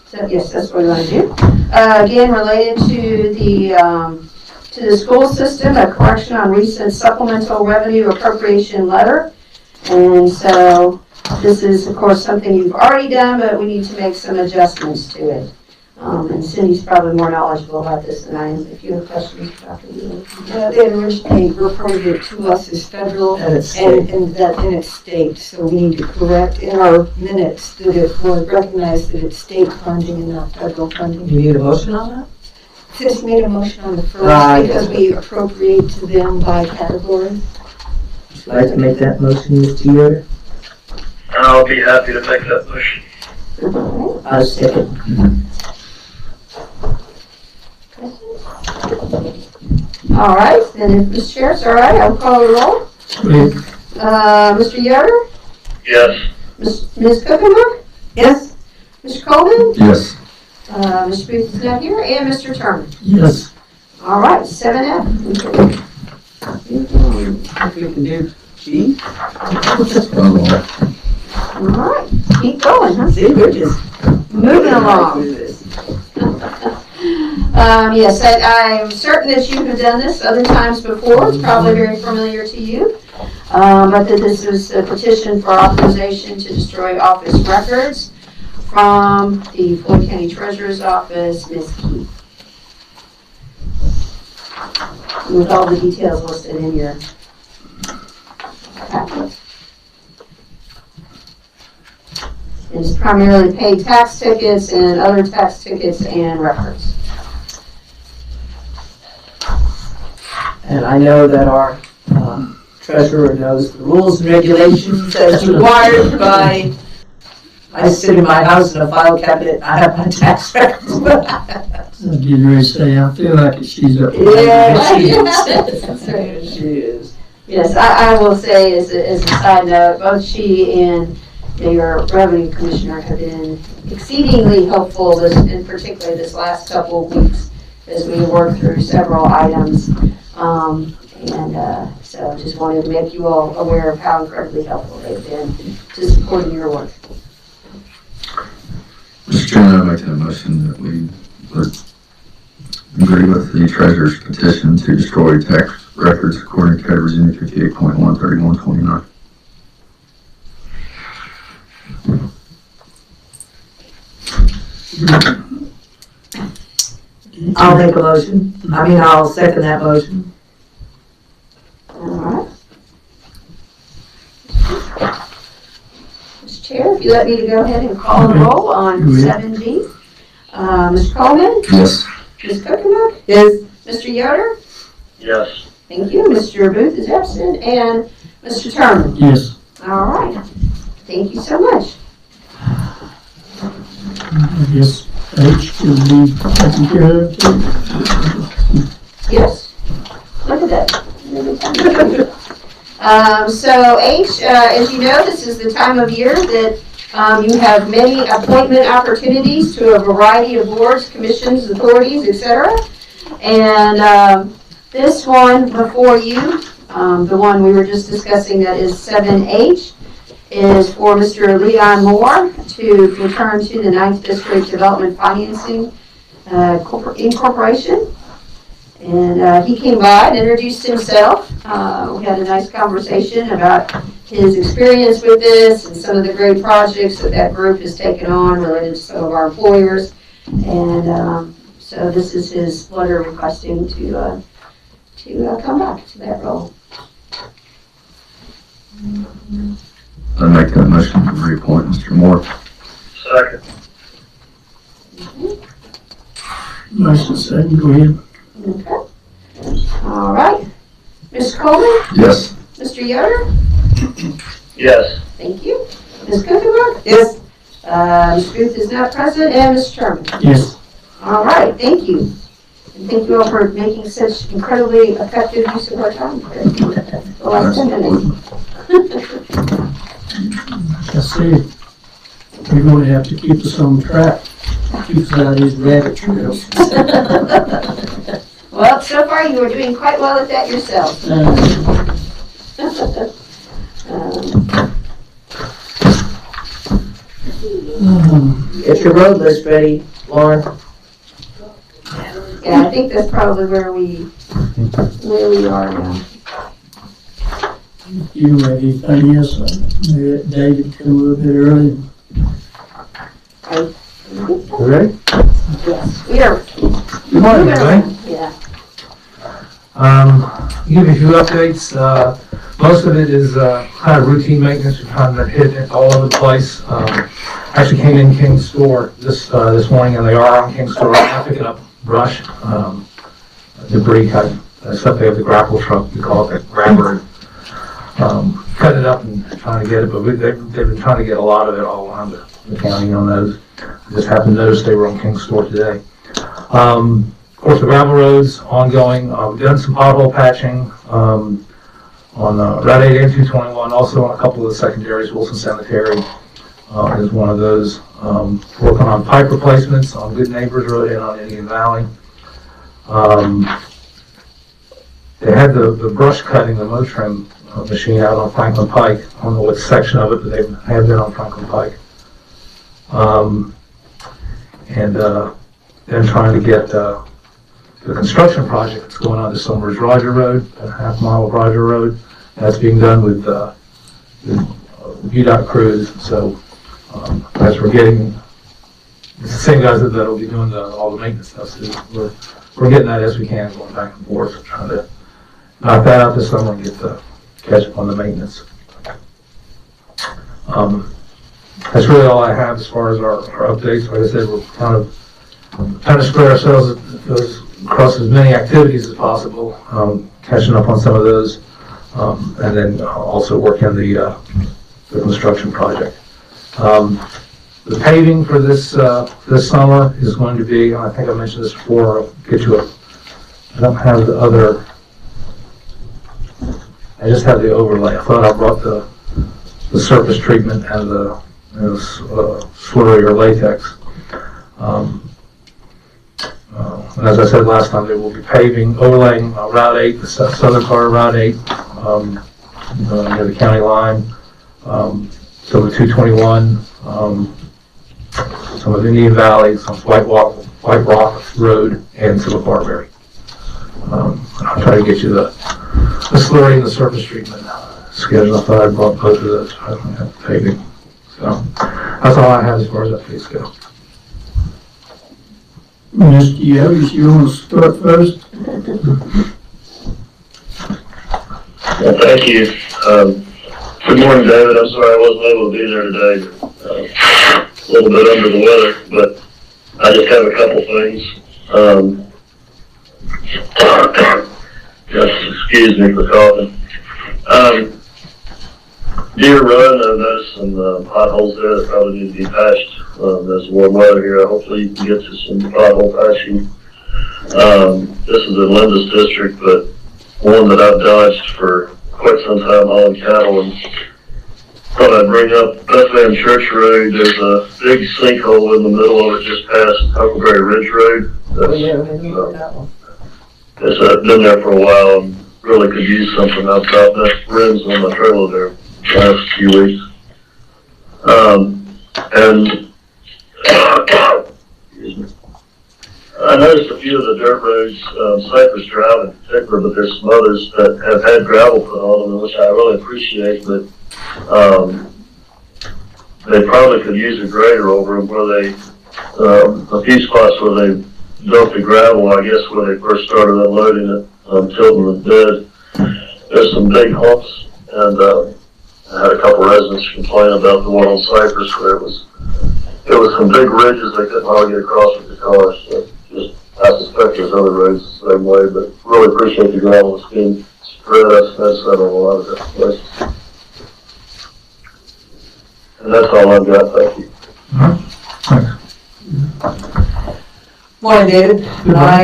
So, yes, that's what we're going to do. Again, related to the school system, a correction on recent supplemental revenue appropriation letter. And so this is, of course, something you've already done, but we need to make some adjustments to it. And Cindy's probably more knowledgeable about this than I am. If you have questions, Dr. Wheeler. They originally reported it to us as federal and it's and that in its state. So we need to correct in our minutes that it will recognize that it's state funding and not federal funding. you need a motion on that? Since made a motion on the first Right. because we appropriate to them by category. Would you like to make that motion, Mr. Yoder? I'll be happy to make that motion. I'll second. All right, then if Mr. Sheriff's all right, I'll call the roll. Rick, Mr. Yoder, Yes. Ms. Cookenberg, Yes, Mr. Coleman, Yes. Mr. Booth is not here, and Mr. Turner. yes. All right, 7F. if we can do G. All right, keep going, huh? See, we're just Moving along. through this. Yes, I'm certain that you have done this other times before. It's probably very familiar to you. But that this was a petition for authorization to destroy office records from the Floyd County Treasurer's Office, Ms. Keith. With all the details listed in your packet. It's primarily paid tax tickets and other tax tickets and records. And I know that our treasurer knows the rules and regulations as required by, I sit in my house in a file cabinet, I have my tax records. I was getting ready to say, I feel like she's up. Yeah, she That's right. is. She is. Yes, I will say as a side note, both she and your revenue commissioner have been exceedingly helpful, and particularly this last couple of weeks as we work through several items. So just wanted to make you all aware of how incredibly helpful they've been to supporting your work. Mr. Chairman, I make that motion that we would agree with the treasurer's petition to destroy tax records according to Code of Virginia 58.13129. I'll make a motion. I'll second that motion. All right. Mr. Chair, if you let me to go ahead and call the roll on 7G. Mr. Coleman, Yes. Ms. Cookenberg, Yes, Mr. Yoder, Yes. thank you, Mr. Booth is absent, and Mr. Turner. Yes. All right, thank you so much. I guess H will be taken care of too. Yes, So H, as you know, this is the time of year that you have many appointment opportunities to a variety of boards, commissions, authorities, etc. And this one before you, the one we were just discussing that is 7H, is for Mr. Leon Moore to return to the 9th District Development Financing Incorporation. And he came by and introduced himself. We had a nice conversation about his experience with this and some of the great projects that group has taken on related to some of our employers. And so this is his letter requesting to come back to that role. I make that motion to reappoint Mr. Moore. Second. Motion second, go ahead. Okay. All right. Mr. Coleman? Yes. Mr. Yoder? Yes. Thank you. Ms. Kuchenberg? Yes. Ms. Booth is not present, and Mr. Sherman? Yes. All right, thank you. And thank you all for making such incredibly effective use of our time here. The last 10 minutes. Like I said, you're going to have to keep us on track. Keep us out of these rabbit trails. Well, so far you are doing quite well at that yourself. Get your road list ready, Lauren. Yeah, I think that's probably where we are now. You ready? Anything else? David come a little bit early. Ready? Yes, we are. Good morning, everybody. Yeah. Give you a few updates. Most of it is kind of routine maintenance. We're trying to hit it all over the place. Actually came in King's Store this morning, and they are on King's Store right now picking up brush, debris, kind of stuff. They have the grapple truck, we call it the grabber, cut it up and trying to get it. But they've been trying to get a lot of it all around the county on those. I just happened to notice they were on King's Store today. Of course, the gravel roads ongoing. We've done some pothole patching on Route 8 and 221, also on a couple of the secondaries. Wilson Cemetery is one of those. Working on pipe replacements on Good Neighbors Road and on Indian Valley. They had the brush cutting, the mow trim machine out on Franklin Pike. I don't know what section of it, but they have been on Franklin Pike. Then trying to get the construction project that's going on this summer is Roger Road, a half mile of Roger Road. That's being done with UDOT crews. So as we're getting, it's the same guys that'll be doing all the maintenance stuff. So we're getting that as we can, going back and forth, trying to knock that out this summer and get the catch up on the maintenance. That's really all I have as far as our updates. Like I said, we're kind of trying to spread ourselves across as many activities as possible, catching up on some of those, and then also working the construction project. The paving for this summer is going to be, and I think I mentioned this before, I'll get you I don't have the other, I just have the overlay. I thought I brought the surface treatment and the slurry or latex. And as I said last time, they will be paving, overlaying Route 8, the southern part of Route 8, near the county line, some of 221, some of Indian Valley, some White Rock Road, and some of Barberry. I'll try to get you the slurry and the surface treatment schedule. I thought I brought both of those. I don't have paving. So that's all I have as far as updates go. Mr. Yoder, you want to start first? Well, thank you. Good morning, David. I'm sorry I wasn't able to be there today. A little bit under the weather, but I just have a couple things. Just excuse me for coughing. Deer Run, I've noticed some potholes there that probably need to be patched. There's warm weather here. Hopefully you can get to some pothole patching. This is in Linda's district, but one that I've dodged for quite some time hauling cattle, and thought I'd bring up Bethlehem Church Road. There's a big sinkhole in the middle of it just past Huckleberry Ridge Road. Oh, yeah, we didn't look at that one. It's been there for a while and really could use something outside the rims on my trailer there the last few weeks. And excuse me. I noticed a few of the dirt roads, Cypress Drive in particular, but there's some others that have had gravel put on them, which I really appreciate, but they probably could use a grader over them where they, a few spots where they dumped the gravel, I guess, when they first started unloading it, tilting the bed. There's some big humps, and I had a couple residents complain about the one on Cypress where it was some big ridges they couldn't hardly get across with the cars. So just, I suspect there's other roads the same way, but really appreciate the gravel that's being spread. That's settled a lot of different places. And that's all I've got. Thank you. Morning, David. I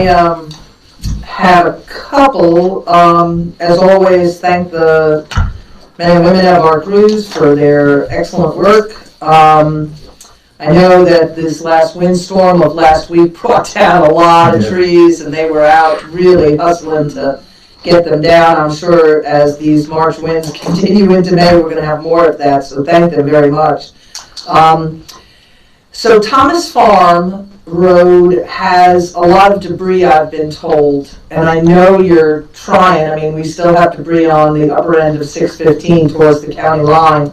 have a couple. As always, thank the men and women of our crews for their excellent work. I know that this last windstorm of last week brought down a lot of trees, and they were out really hustling to get them down. I'm sure as these March winds continue into May, we're going to have more of that, so thank them very much. So Thomas Farm Road has a lot of debris, I've been told, and I know you're trying. I mean, we still have debris on the upper end of 615 towards the county line.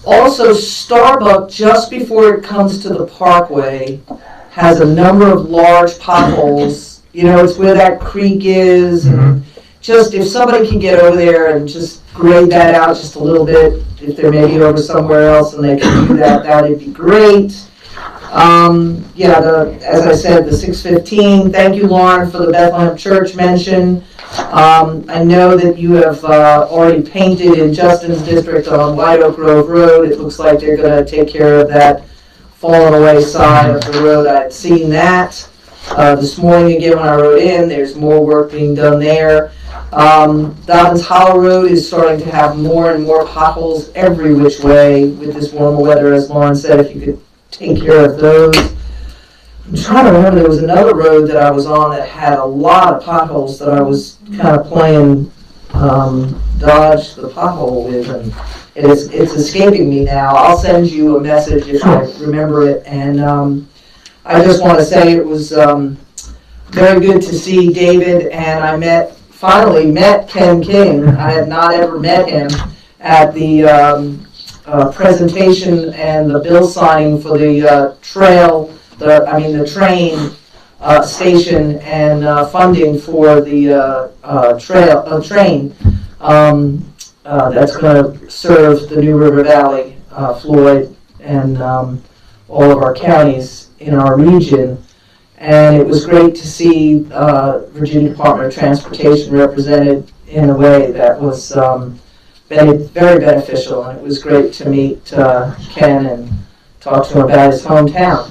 Also, Starbuck, just before it comes to the parkway, has a number of large potholes. You know, it's where that creek is, and just if somebody can get over there and just grade that out just a little bit, if they're maybe over somewhere else and they can do that, that'd be great. As I said, the 615, thank you, Lauren, for the Bethlehem Church mention. I know that you have already painted in Justin's district on White Oak Grove Road. It looks like they're going to take care of that fallen away side of the road. I had seen that this morning again when I rode in. There's more work being done there. Dobbins Hollow Road is starting to have more and more potholes every which way with this warmer weather, as Lauren said, if you could take care of those. I'm trying to remember, there was another road that I was on that had a lot of potholes that I was kind of playing dodge the pothole with, and it's escaping me now. I'll send you a message if I remember it. And I just want to say it was very good to see David, and I finally met Ken King. I had not ever met him at the presentation and the bill signing for the the train station and funding for the train that's going to serve the New River Valley, Floyd, and all of our counties in our region. And it was great to see Virginia Department of Transportation represented in a way that was very beneficial. And it was great to meet Ken and talk to him about his hometown.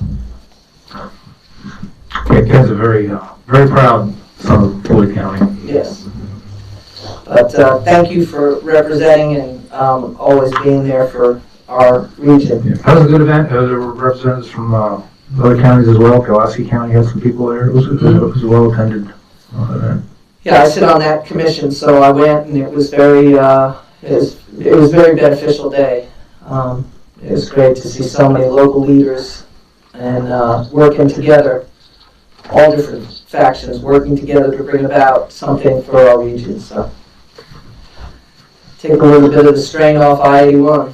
Yeah, Ken's a very proud son of Floyd County. Yes. But thank you for representing and always being there for our region. Yeah. That was a good event. There were representatives from other counties as well. Pulaski County had some people there. It was a well-attended event. Yeah, I sit on that commission, so I went, and it was very beneficial day. It was great to see so many local leaders and working together, all different factions working together to bring about something for our region. So take a little bit of the strain off I-81.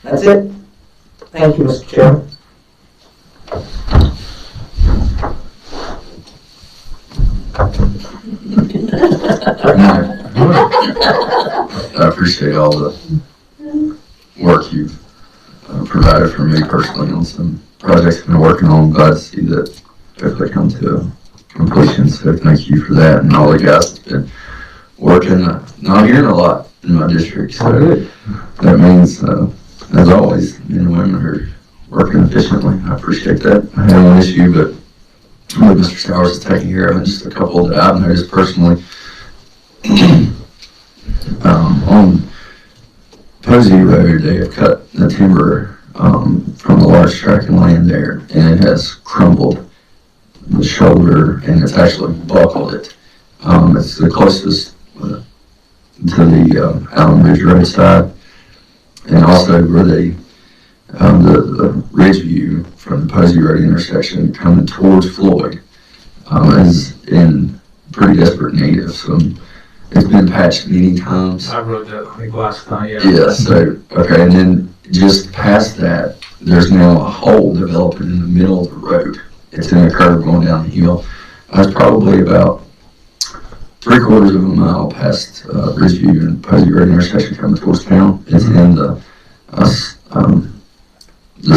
That's it. Thank you, Mr. Chairman. I appreciate all the work you've provided for me personally on some projects I've been working on. I'm glad to see that hopefully come to completion. So thank you for that, and all the guys that's been working. Not hearing a lot in my district, so that means, as always, men and women are working efficiently. I appreciate that. I had one issue, but what Mr. Stowers is taking care of, and just a couple that I've noticed personally. On Posey Road, they have cut the timber from the large tract of land there, and it has crumbled the shoulder, and it's actually buckled it. It's the closest to the Allen Ridge Road side, and also where the ridge view from the Posey Road intersection coming towards Floyd is in pretty desperate need of some. It's been patched many times. I wrote that, I think, last time, yeah. Yeah, so, okay, and then just past that, there's now a hole developing in the middle of the road. It's in a curve going down the hill. I was probably about 3/4 of a mile past Ridgeview and Posey Road intersection coming towards town. It's in the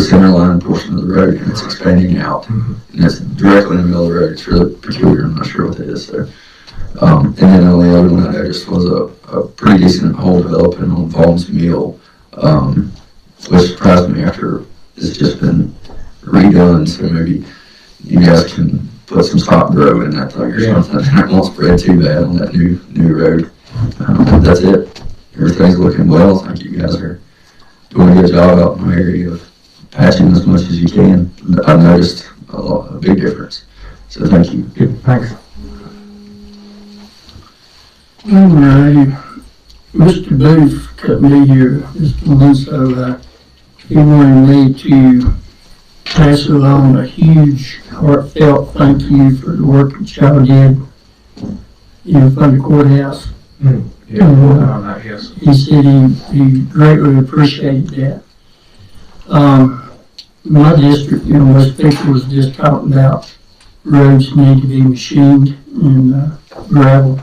center line portion of the road, and it's expanding out. And it's directly in the middle of the road. It's really peculiar. I'm not sure what that is there. And then the only other one I noticed was a pretty decent hole developing on Vaughn's Mill, which surprised me after it's just been redone. So maybe you guys can put some stop grow in that thing or something. It won't spread too bad on that new road. That's it. Everything's looking well. I think you guys are doing a good job out in my area of patching as much as you can. I've noticed a big difference. So thank you. Good, thanks. All righty. Mr. Booth cut me here, Mr. Winslow. He wanted me to pass along a huge heartfelt thank you for the work that y'all did, from the courthouse. Yeah, on that, yes. He said he greatly appreciated that. My district, most people was just talking about roads need to be machined and gravel.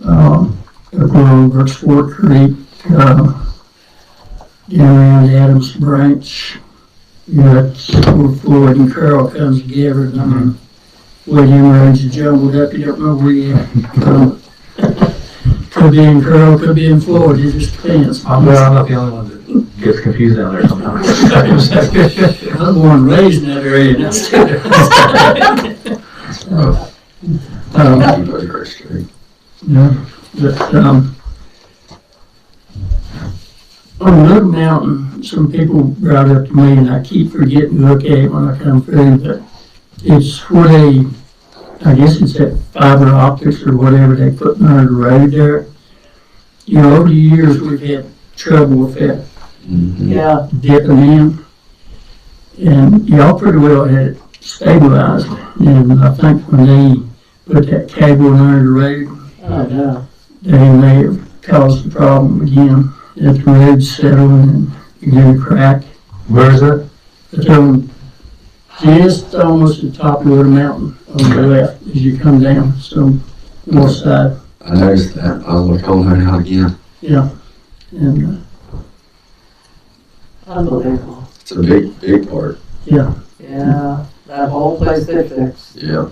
Up along Brooks Fork Creek, down around Adams Branch, that's where Floyd and Carroll comes together. And I mean, where them roads are jumbled up, you don't know where you're at. Could be in Carroll, could be in Floyd, it just depends. I'm not the only one that gets confused down there sometimes. I'm born and raised in that area, and that's yeah, but, on another mountain, some people brought up to me, and I keep forgetting to look at it when I come through, but it's where I guess it's that fiber optics or whatever they put under the road there. Over the years, we've had trouble with that Yeah. dipping in, and y'all pretty well had it stabilized, and I think when they put that cable under the road, Oh, no. they may have caused the problem again. If the road's settling and you get a crack. Where is it? It's on just almost the top of the mountain on the left as you come down, so north side. I noticed that. I was like, oh, no, not again. Yeah. And Unbelievable. It's a big part. yeah, Yeah, that whole place they fixed. Yeah.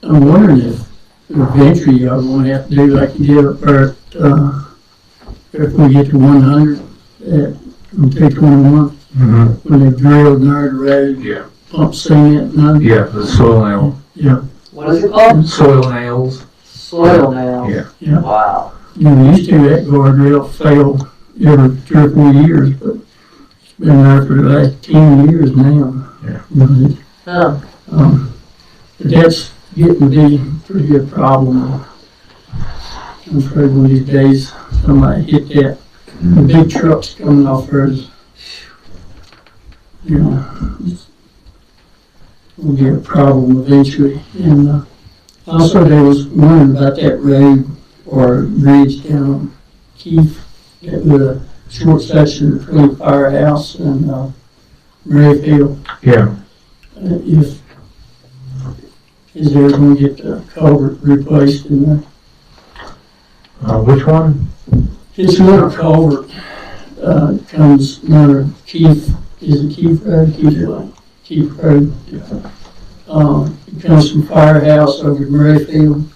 I'm wondering if eventually y'all going to have to do like you did up there at, if we get to 100 at 221, when they drilled near the road, Yeah. pump cement and Yeah, the soil nail. yeah. What is it called? Soil nails. Soil nails. Yeah. Yeah. Wow. Used to that guardrail failed every 3 or 4 years, but it's been there for the last 10 years now. Yeah. Huh. But that's getting to be a pretty good problem. I'm afraid one of these days somebody hit that. The big trucks coming off hers. Will be a problem eventually. And also there was wondering about that road or bridge down on Keith, that was a short section between Firehouse and Maryfield. Yeah. Is there going to get the culvert replaced in there? Which one? It's a little culvert, comes under Keith, is it Keith Road? Keith Road. It comes from Firehouse over to Maryfield.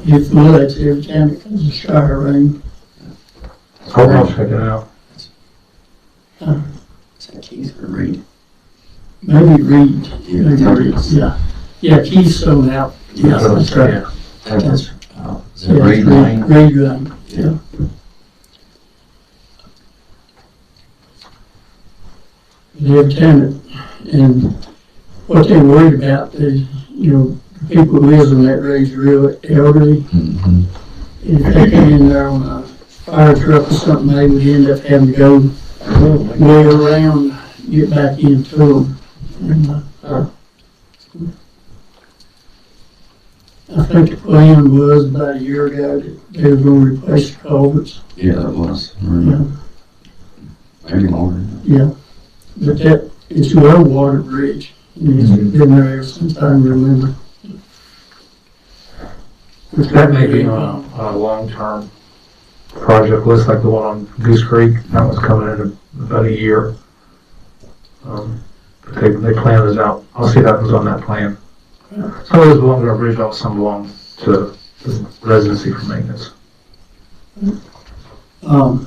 It floods every time it comes a shower rain. I'll check it out. Is that Keith or Reed? maybe Reed. Yeah, Maybe Tucker. Reed, yeah. Yeah, Keystone out. Yeah, that's right. Yeah. Is it Yeah, Reed Lane? Reed Lane, yeah. Every time, and what they're worried about is, the people who live in that road are real elderly. Mm-hmm. If they come in there on a fire truck or something, they would end up having to go way around, get back into them. And, I think the plan was about a year ago that they were gonna replace the culverts. Yeah, that was. Yeah, Maybe longer. yeah. But that, it's a low water bridge, and it's been there ever since I can remember. That may be on a long-term project list like the one on Goose Creek. That was coming in about a year. But they plan those out. I'll see if that was on that plan. Some of those belong to our bridge, also some belong to the residency for maintenance. And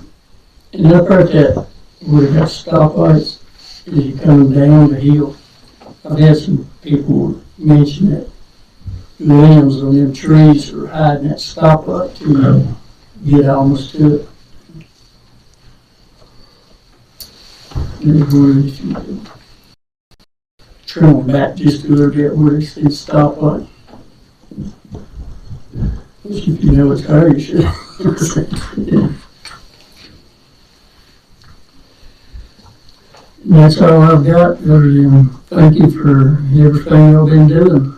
up right that, where they got stoplights, as you come down the hill, I've had some people mention that limbs on them trees are hiding that stoplight to get almost to it. And they wondered if you could trim them back just a little bit where they see the stoplight. Which if you know it's there, you should. Yeah. And that's all I've got, other than thank you for everything y'all been doing,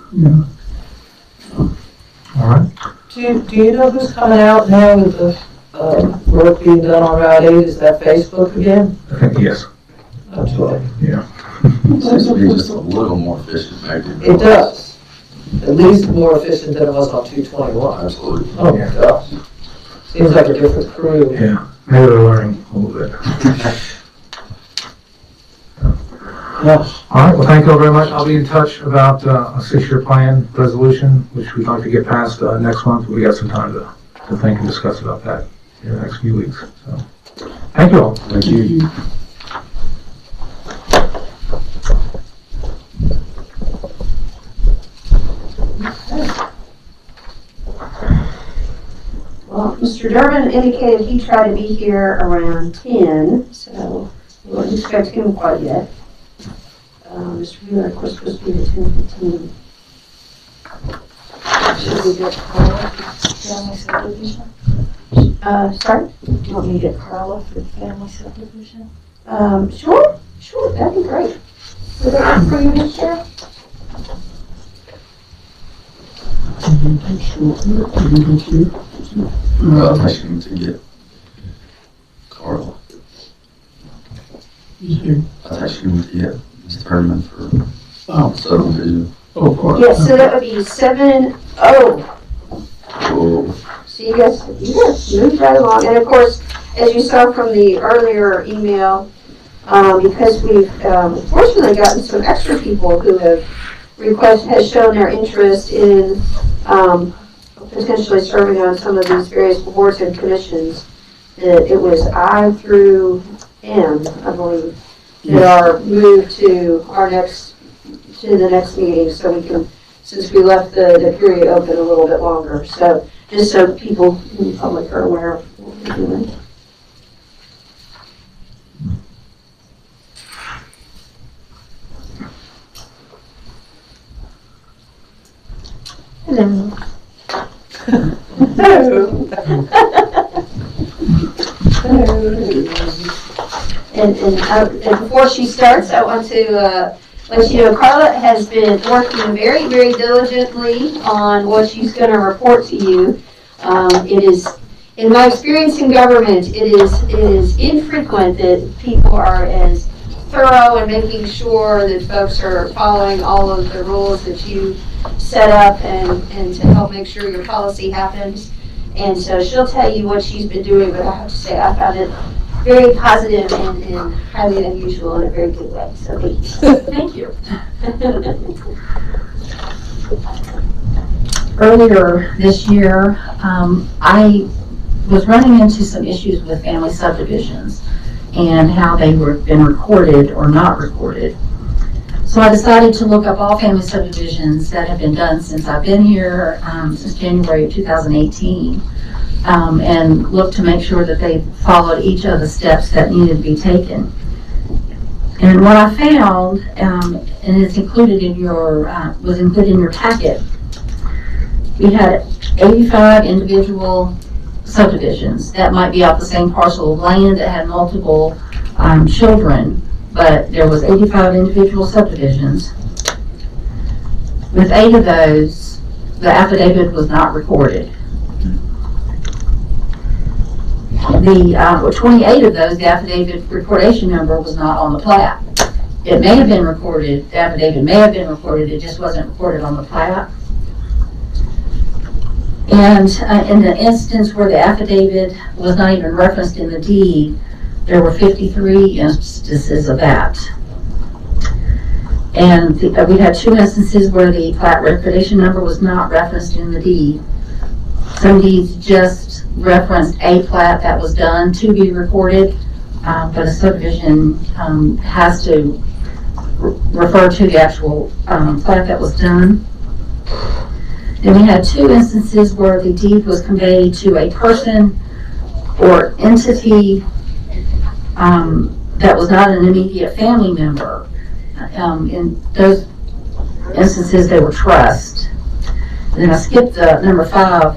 All right. Do you know who's coming out now with the, work being done on Route 8? Is that Facebook again? I think yes. That's right. Yeah. Seems to be just a little more efficient, maybe. It does. At least more efficient than it was on 221. Absolutely. Oh my gosh. Seems like a different crew. Yeah. Maybe they're learning a little bit. Yes. All right, well, thank you all very much. I'll be in touch about a 6-year plan resolution, which we'd like to get passed next month. We got some time to think and discuss about that in the next few weeks. So, thank you all. Thank you. Well, Mr. Durbin indicated he tried to be here around 10, so we wouldn't expect him quite yet. Mr. Wheeler, of course, supposed to be at 10:15. Should we get Carla for family subdivision? Sorry? Do you want me to get Carla for the family subdivision? Sure, that'd be great. Would that work for you, Ms. Chair? Well, I should need to get Carl. I actually need to get Mr. Herman for subdivision. Yes, so that would be 7-0. Oh, So you guys moved right along. And of course, as you saw from the earlier email, because we've fortunately gotten some extra people who have shown their interest in potentially serving on some of these various boards and commissions. It was I through M, I believe, that are moved to the next meeting, so we can, since we left the period open a little bit longer. So just so people in the public are aware of what we're doing. Hello. And before she starts, I want to let you know Carla has been working very, very diligently on what she's going to report to you. It is, in my experience in government, it is infrequent that people are as thorough in making sure that folks are following all of the rules that you set up and to help make sure your policy happens. And so she'll tell you what she's been doing, but I have to say I found it very positive and highly unusual in a very good way. So thank you. Earlier this year, I was running into some issues with family subdivisions and how they were been recorded or not recorded. So I decided to look up all family subdivisions that have been done since I've been here, since January of 2018, and look to make sure that they followed each of the steps that needed to be taken. And what I found, and it's included in your, was included in your packet, we had 85 individual subdivisions. That might be off the same parcel of land that had multiple children, but there was 85 individual subdivisions. With 8 of those, the affidavit was not recorded. The 28 of those, the affidavit recordation number was not on the plat. It may have been recorded, the affidavit may have been recorded, it just wasn't recorded on the plat. And in the instance where the affidavit was not even referenced in the deed, there were 53 instances of that. And we had 2 instances where the plat recordation number was not referenced in the deed. Some deeds just referenced a plat that was done to be recorded, but a subdivision has to refer to the actual plat that was done. Then we had 2 instances where the deed was conveyed to a person or entity that was not an immediate family member. In those instances, they were trust. And then I skipped the number 5,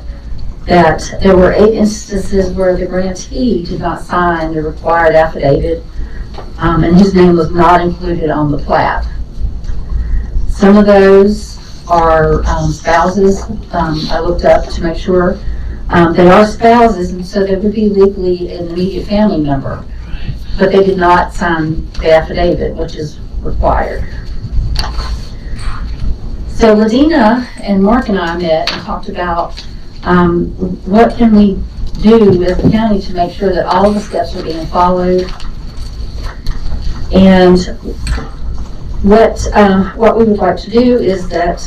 that there were 8 instances where the grantee did not sign the required affidavit, and his name was not included on the plat. Some of those are spouses. I looked up to make sure. They are spouses, and so they would be legally an immediate family member, but they did not sign the affidavit, which is required. So Ladina and Mark and I met and talked about what can we do as the county to make sure that all of the steps are being followed, and what we would like to do is that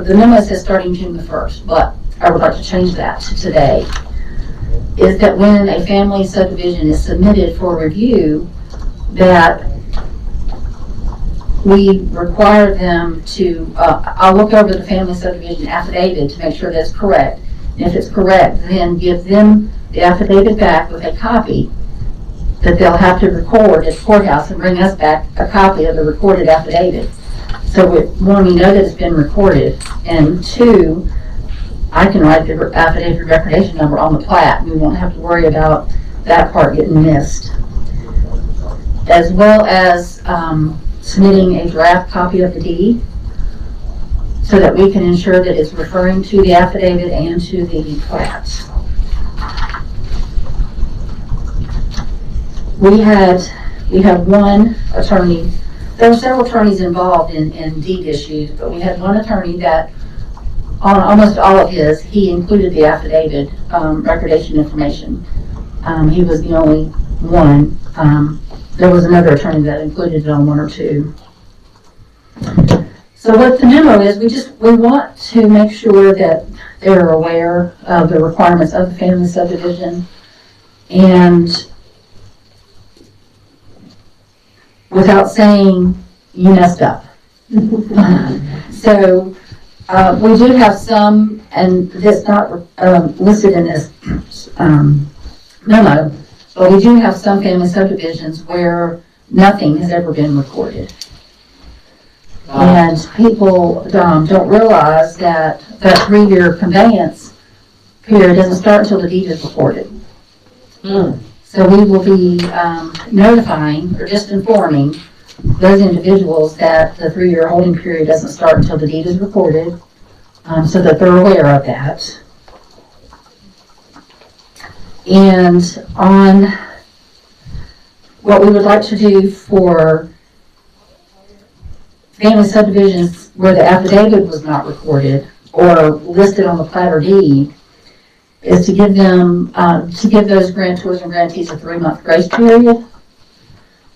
the memo says starting June the 1st, but I would like to change that to today, is that when a family subdivision is submitted for review, that we require them to, I'll look over the family subdivision affidavit to make sure that's correct. And if it's correct, then give them the affidavit back with a copy that they'll have to record at the courthouse and bring us back a copy of the recorded affidavit. So one, we know that it's been recorded, and 2, I can write the affidavit recordation number on the plat. We won't have to worry about that part getting missed. As well as submitting a draft copy of the deed so that we can ensure that it's referring to the affidavit and to the plat. We have one attorney. There were several attorneys involved in deed issues, but we had one attorney that on almost all of his, he included the affidavit recordation information. He was the only one. There was another attorney that included it on 1 or 2. So what the memo is, we want to make sure that they're aware of the requirements of the family subdivision, and without saying you messed up. So we do have some, and that's not listed in this memo, but we do have some family subdivisions where nothing has ever been recorded. And people don't realize that that 3-year conveyance period doesn't start until the deed is recorded. So we will be notifying or just informing those individuals that the 3-year holding period doesn't start until the deed is recorded, so that they're aware of that. And on what we would like to do for family subdivisions where the affidavit was not recorded or listed on the plat or deed is to give them, to give those grantors and grantees a 3-month grace period,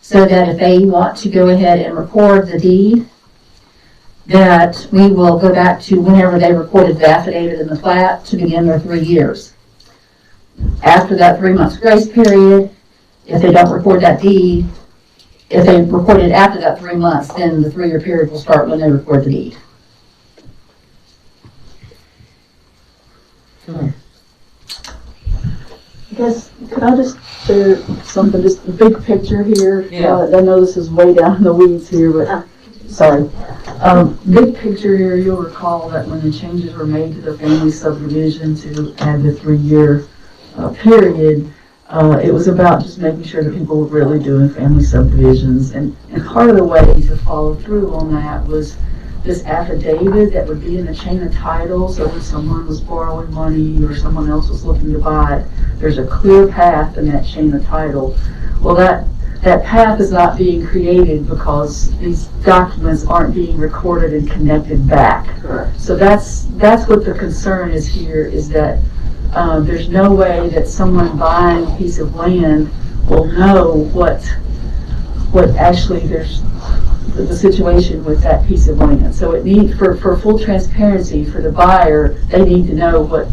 so that if they want to go ahead and record the deed, that we will go back to whenever they recorded the affidavit and the plat to begin their 3 years. After that 3 months grace period, if they don't record that deed, if they record it after that 3 months, then the 3-year period will start when they record the deed. I guess, could I just share something, just the big picture here? Yeah. I know this is way down in the weeds here, but, sorry. Big picture here, you'll recall that when the changes were made to the family subdivision to add the 3-year period, it was about just making sure that people were really doing family subdivisions. And part of the way to follow through on that was this affidavit that would be in the chain of title, so when someone was borrowing money or someone else was looking to buy it, there's a clear path in that chain of title. Well, that path is not being created because these documents aren't being recorded and connected back. Correct. So that's what the concern is here, is that there's no way that someone buying a piece of land will know what actually there's the situation with that piece of land. So it needs, for full transparency for the buyer, they need to know what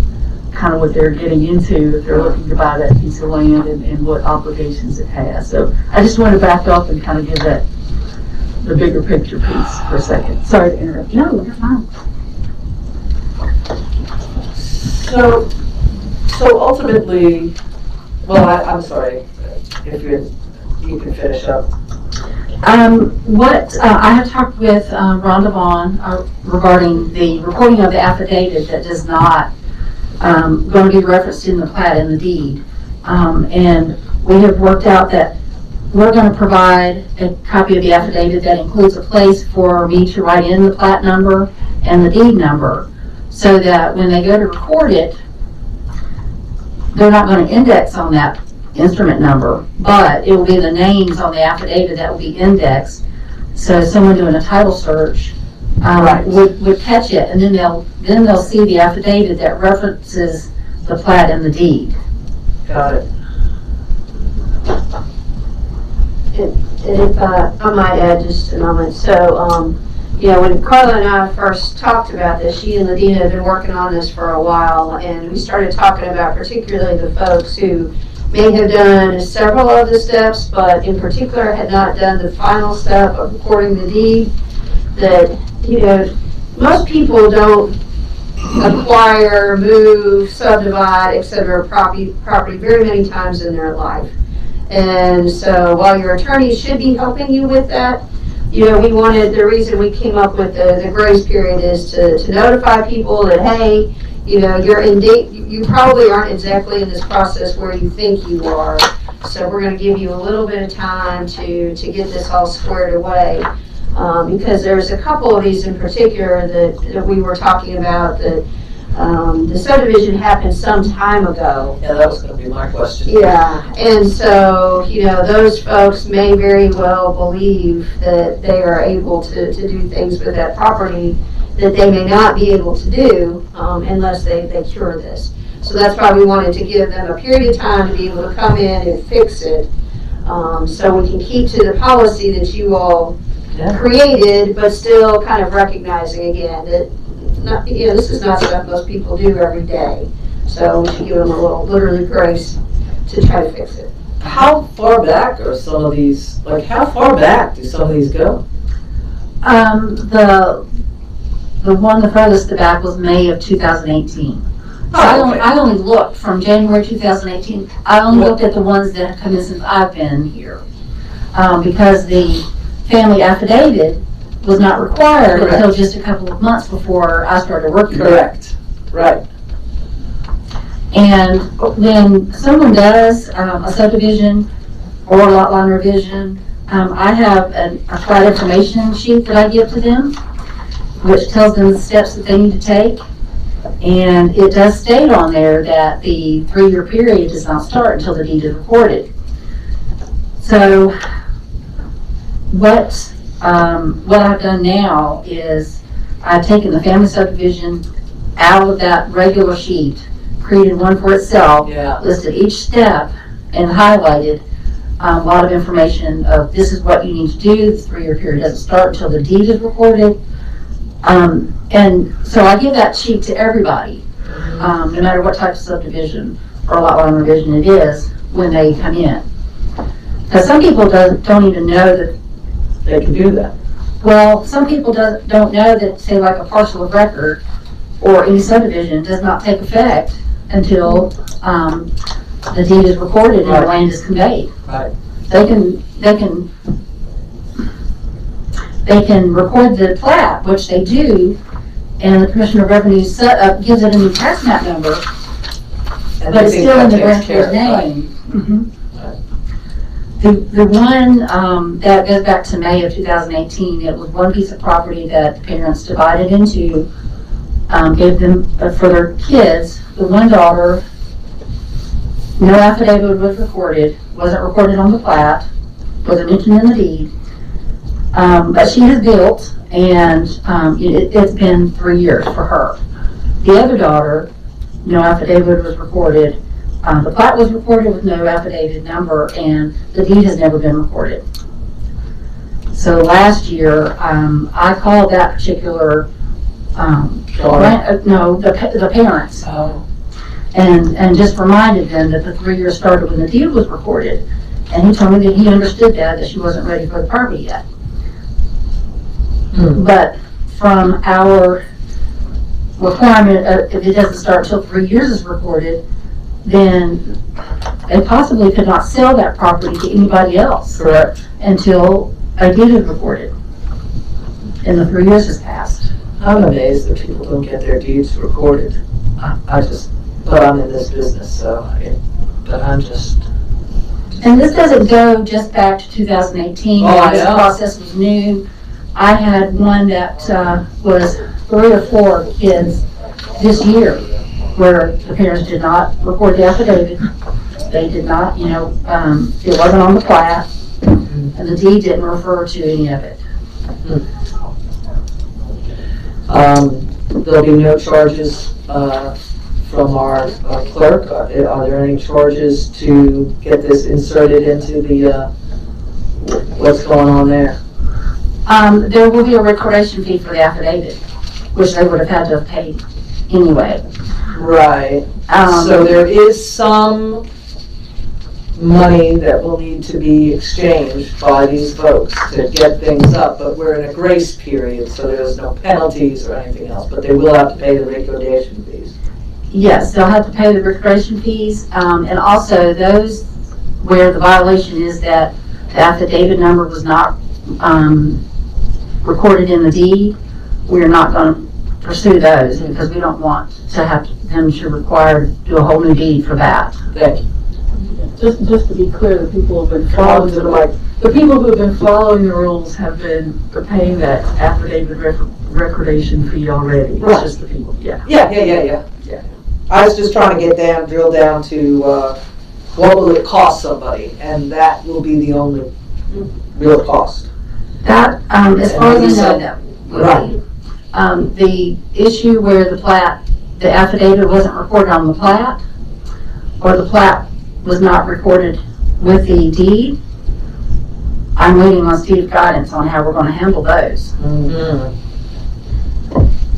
they're getting into if they're looking to buy that piece of land and what obligations it has. So I just want to back up and kind of give that the bigger picture piece for a second. Sorry to interrupt you. No, you're fine. So ultimately, well, I'm sorry, if you can finish up. I have talked with Rhonda Vaughn regarding the recording of the affidavit that does not going to be referenced in the plat and the deed. And we have worked out that we're going to provide a copy of the affidavit that includes a place for me to write in the plat number and the deed number, so that when they go to record it, they're not going to index on that instrument number, but it will be the names on the affidavit that will be indexed. So someone doing a title search would catch it, and then they'll see the affidavit that references the plat and the deed. Got it. And if I might add just a moment, so when Carla and I first talked about this, she and Ladina have been working on this for a while, and we started talking about particularly the folks who may have done several of the steps, but in particular had not done the final step of recording the deed. That, most people don't acquire, move, subdivide, etc. property very many times in their life. And so while your attorney should be helping you with that, the reason we came up with the grace period is to notify people that, hey, you're in date, you probably aren't exactly in this process where you think you are. So we're going to give you a little bit of time to get this all squared away. Because there's a couple of these in particular that we were talking about that the subdivision happened some time ago. Yeah, that was going to be my question. Yeah, and so, those folks may very well believe that they are able to do things with that property that they may not be able to do unless they cure this. So that's why we wanted to give them a period of time to be able to come in and fix it, so we can keep to the policy that you all created, but still kind of recognizing again that this is not stuff most people do every day. So we should give them a little literally grace to try to fix it. How far back are some of these, how far back do some of these go? The one the furthest back was May of 2018. So I only looked from January 2018. I only looked at the ones that have come in since I've been here, because the family affidavit was not required until just a couple of months before I started working. Correct. Right. And when someone does a subdivision or a lot line revision, I have a plat information sheet that I give to them, which tells them the steps that they need to take. And it does state on there that the 3-year period does not start until the deed is recorded. So what I've done now is I've taken the family subdivision out of that regular sheet, created one for itself, listed each step, and highlighted a lot of information of this is what you need to do. The 3-year period doesn't start until the deed is recorded. And so I give that sheet to everybody, no matter what type of subdivision or lot line revision it is, when they come in. Because some people don't even know that, They can do that. well, some people don't know that, say, like a parcel of record or any subdivision does not take effect until the deed is recorded and the land is conveyed. Right. They can record the plat, which they do, and the Commissioner of Revenue gives it a new tax map number, And but they it's think still in that the takes care grantor's of it, right? name. Mhm. The one that goes back to May of 2018, it was one piece of property that the parents divided into, gave them for their kids. The one daughter, no affidavit was recorded, wasn't recorded on the plat, wasn't mentioned in the deed. But she has built, and it's been 3 years for her. The other daughter, no affidavit was recorded. The plat was recorded with no affidavit number, and the deed has never been recorded. So last year, I called that particular, the parents, Oh. and just reminded them that the 3 years started when the deed was recorded. And he told me that he understood that she wasn't ready for the permit yet. But from our requirement, if it doesn't start till 3 years is recorded, then they possibly could not sell that property to anybody else. Correct. Until a deed is recorded and the 3 years has passed. I'm amazed that people don't get their deeds recorded. But I'm in this business, but I'm just. And this doesn't go just back to 2018. Oh, I This know. process was new. I had one that was 3 or 4 kids this year where the parents did not record the affidavit. They did not, it wasn't on the plat, and the deed didn't refer to any of it. There'll be no charges from our clerk. Are there any charges to get this inserted into the, what's going on there? There will be a recordation fee for the affidavit, which they would have had to have paid anyway. Right. So there is some money that will need to be exchanged by these folks to get things up, but we're in a grace period, so there's no penalties or anything else, but they will have to pay the recordation fees. Yes, they'll have to pay the recordation fees, and also those where the violation is that the affidavit number was not recorded in the deed. We're not going to pursue those because we don't want to have them to do a whole new deed for that. Thank you. Just to be clear, the people who've been following the rules have been paying that affidavit recordation fee already. It's Right. just the people, yeah. Yeah. I was just trying to drill down to what will it cost somebody, and that will be the only real cost. That, as far as I know, that would Right. be. The issue where the affidavit wasn't recorded on the plat, or the plat was not recorded with the deed, I'm waiting on Steve's guidance on how we're gonna handle those.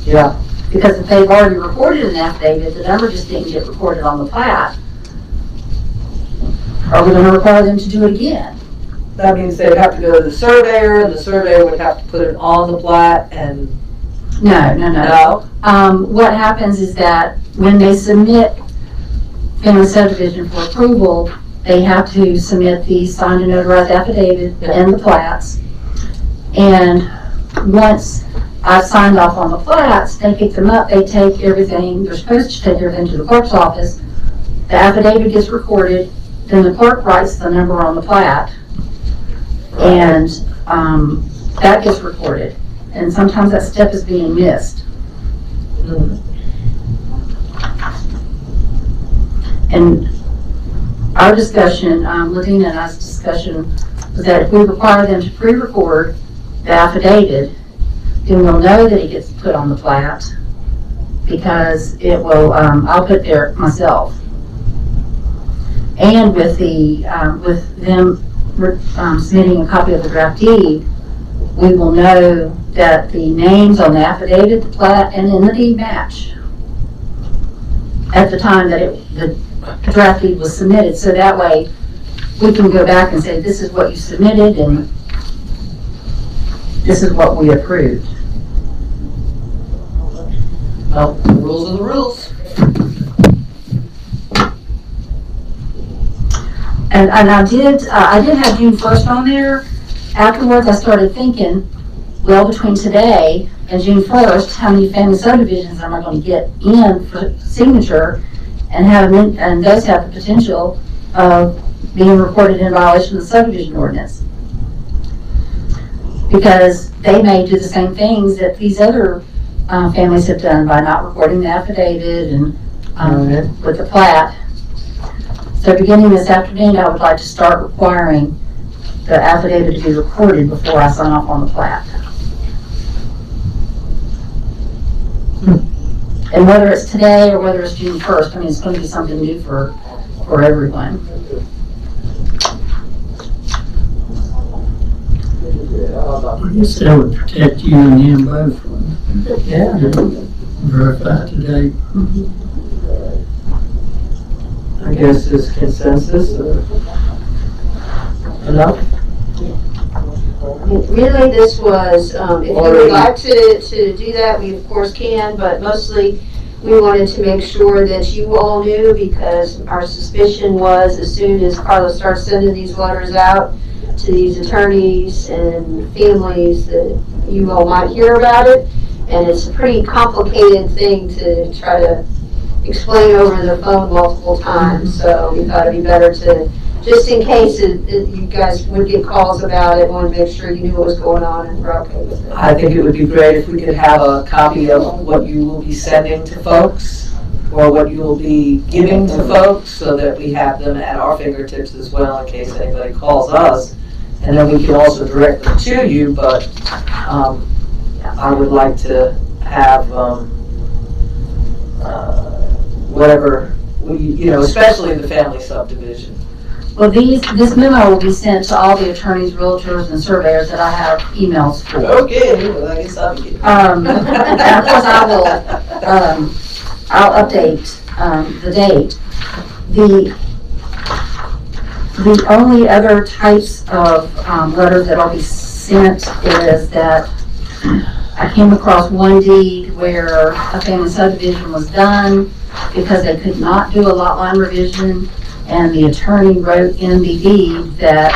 Yeah. Because if they've already recorded an affidavit, the number just didn't get recorded on the plat, are we gonna require them to do it again? That means they'd have to go to the surveyor, and the surveyor would have to put it on the plat, and No. What happens is that when they submit family subdivision for approval, they have to submit the signed and notarized affidavit and the plats. And once I've signed off on the plats, they pick them up, they take everything, they're supposed to take everything to the clerk's office. The affidavit gets recorded, then the clerk writes the number on the plat, and that gets recorded. And sometimes that step is being missed. And our discussion, Ladina and I's discussion, was that if we require them to pre-record the affidavit, then we'll know that it gets put on the plat, because it will, I'll put there myself. And with them submitting a copy of the draft deed, we will know that the names on the affidavit, the plat, and in the deed match at the time that the draft deed was submitted. So that way, we can go back and say, this is what you submitted and this is what we approved. Well, the rules are the rules. And I did have June 1st on there. Afterwards, I started thinking, well, between today and June 1st, how many family subdivisions am I going to get in for signature and those have the potential of being reported in violation of the subdivision ordinance? Because they may do the same things that these other families have done by not recording the affidavit and with the plat. So beginning this afternoon, I would like to start requiring the affidavit to be recorded before I sign off on the plat. And whether it's today or whether it's June 1st, I mean, it's going to be something new for everyone. I guess that would protect you and him both. Yeah. Verify today. I guess it's consensus or enough. Really, this was, if you would like to do that, we of course can, but mostly we wanted to make sure that you all knew, because our suspicion was as soon as Carlos starts sending these letters out to these attorneys and families that you all might hear about it. And it's a pretty complicated thing to try to explain over the phone multiple times. So we thought it'd be better to, just in case you guys would get calls about it, want to make sure you knew what was going on and were okay with it. I think it would be great if we could have a copy of what you will be sending to folks or what you will be giving to folks, so that we have them at our fingertips as well in case anybody calls us. And then we can also direct them to you, but I would like to have whatever, especially the family subdivision. Well, this memo will be sent to all the attorneys, realtors, and surveyors that I have emails for. Okay, well, I guess I'll get it. And of course, I'll update the date. The only other types of letters that will be sent is that I came across one deed where a family subdivision was done because they could not do a lot line revision, and the attorney wrote in the deed that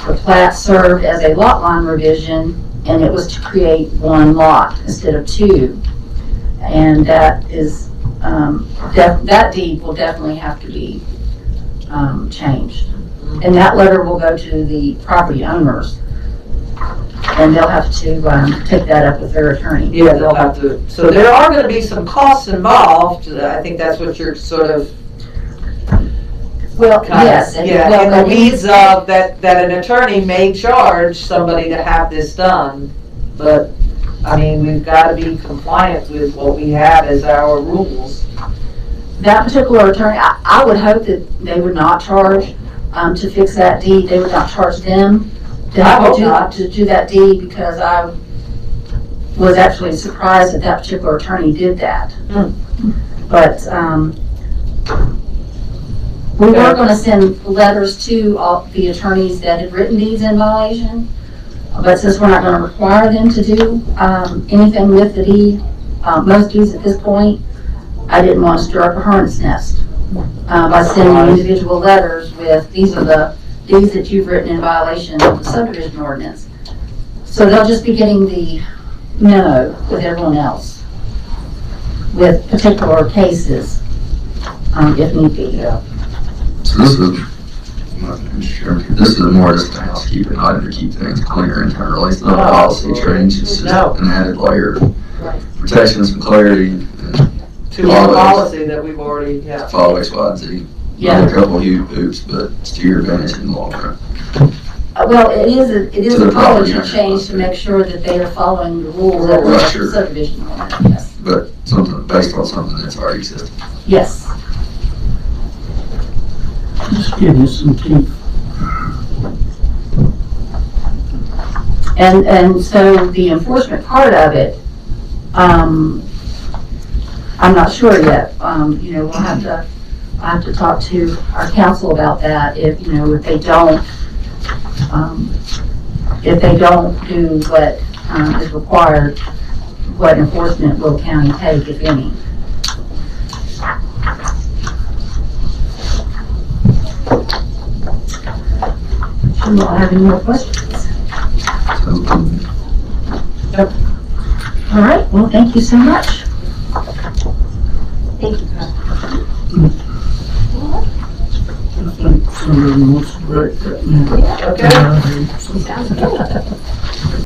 the plat served as a lot line revision, and it was to create one lot instead of two. And that is, that deed will definitely have to be changed. And that letter will go to the property owners, and they'll have to take that up with their attorney. Yeah, they'll have to. So there are going to be some costs involved. I think that's what you're sort of. Well, yes. Yeah, in the weeds of that an attorney may charge somebody to have this done, but I mean, we've got to be compliant with what we have as our rules. That particular attorney, I would hope that they would not charge to fix that deed. They would not charge them to do that deed, because I was actually surprised that that particular attorney did that. But we were going to send letters to all the attorneys that had written deeds in violation, but since we're not going to require them to do anything with the deed, most deeds at this point, I didn't want to stir up a hornet's nest by sending individual letters with, these are the deeds that you've written in violation of the subdivision ordinance. So they'll just be getting the memo with everyone else, with particular cases, if need be. Yeah. So this is more just a housekeeping item to keep things cleaner internally. It's not a policy change, it's just an added layer of protection, some clarity. To the policy that we've already, Follow X, Y, and Z. Yeah. A couple hoops, but it's to your advantage in the long run. Well, it is To the a policy property change to make sure that they are following the rules of the Sure. subdivision ordinance. Yes. But something based on something that's already existing. Yes. Just give you some teeth. And so the enforcement part of it, I'm not sure yet. We'll have to I have to talk to our council about that. If, you know, if they don't do what is required, what enforcement will the county take, if any? Do you all have any more questions? All right, well, thank you so much. Thank you. I think somebody wants to break that now. Okay. So- Sounds good.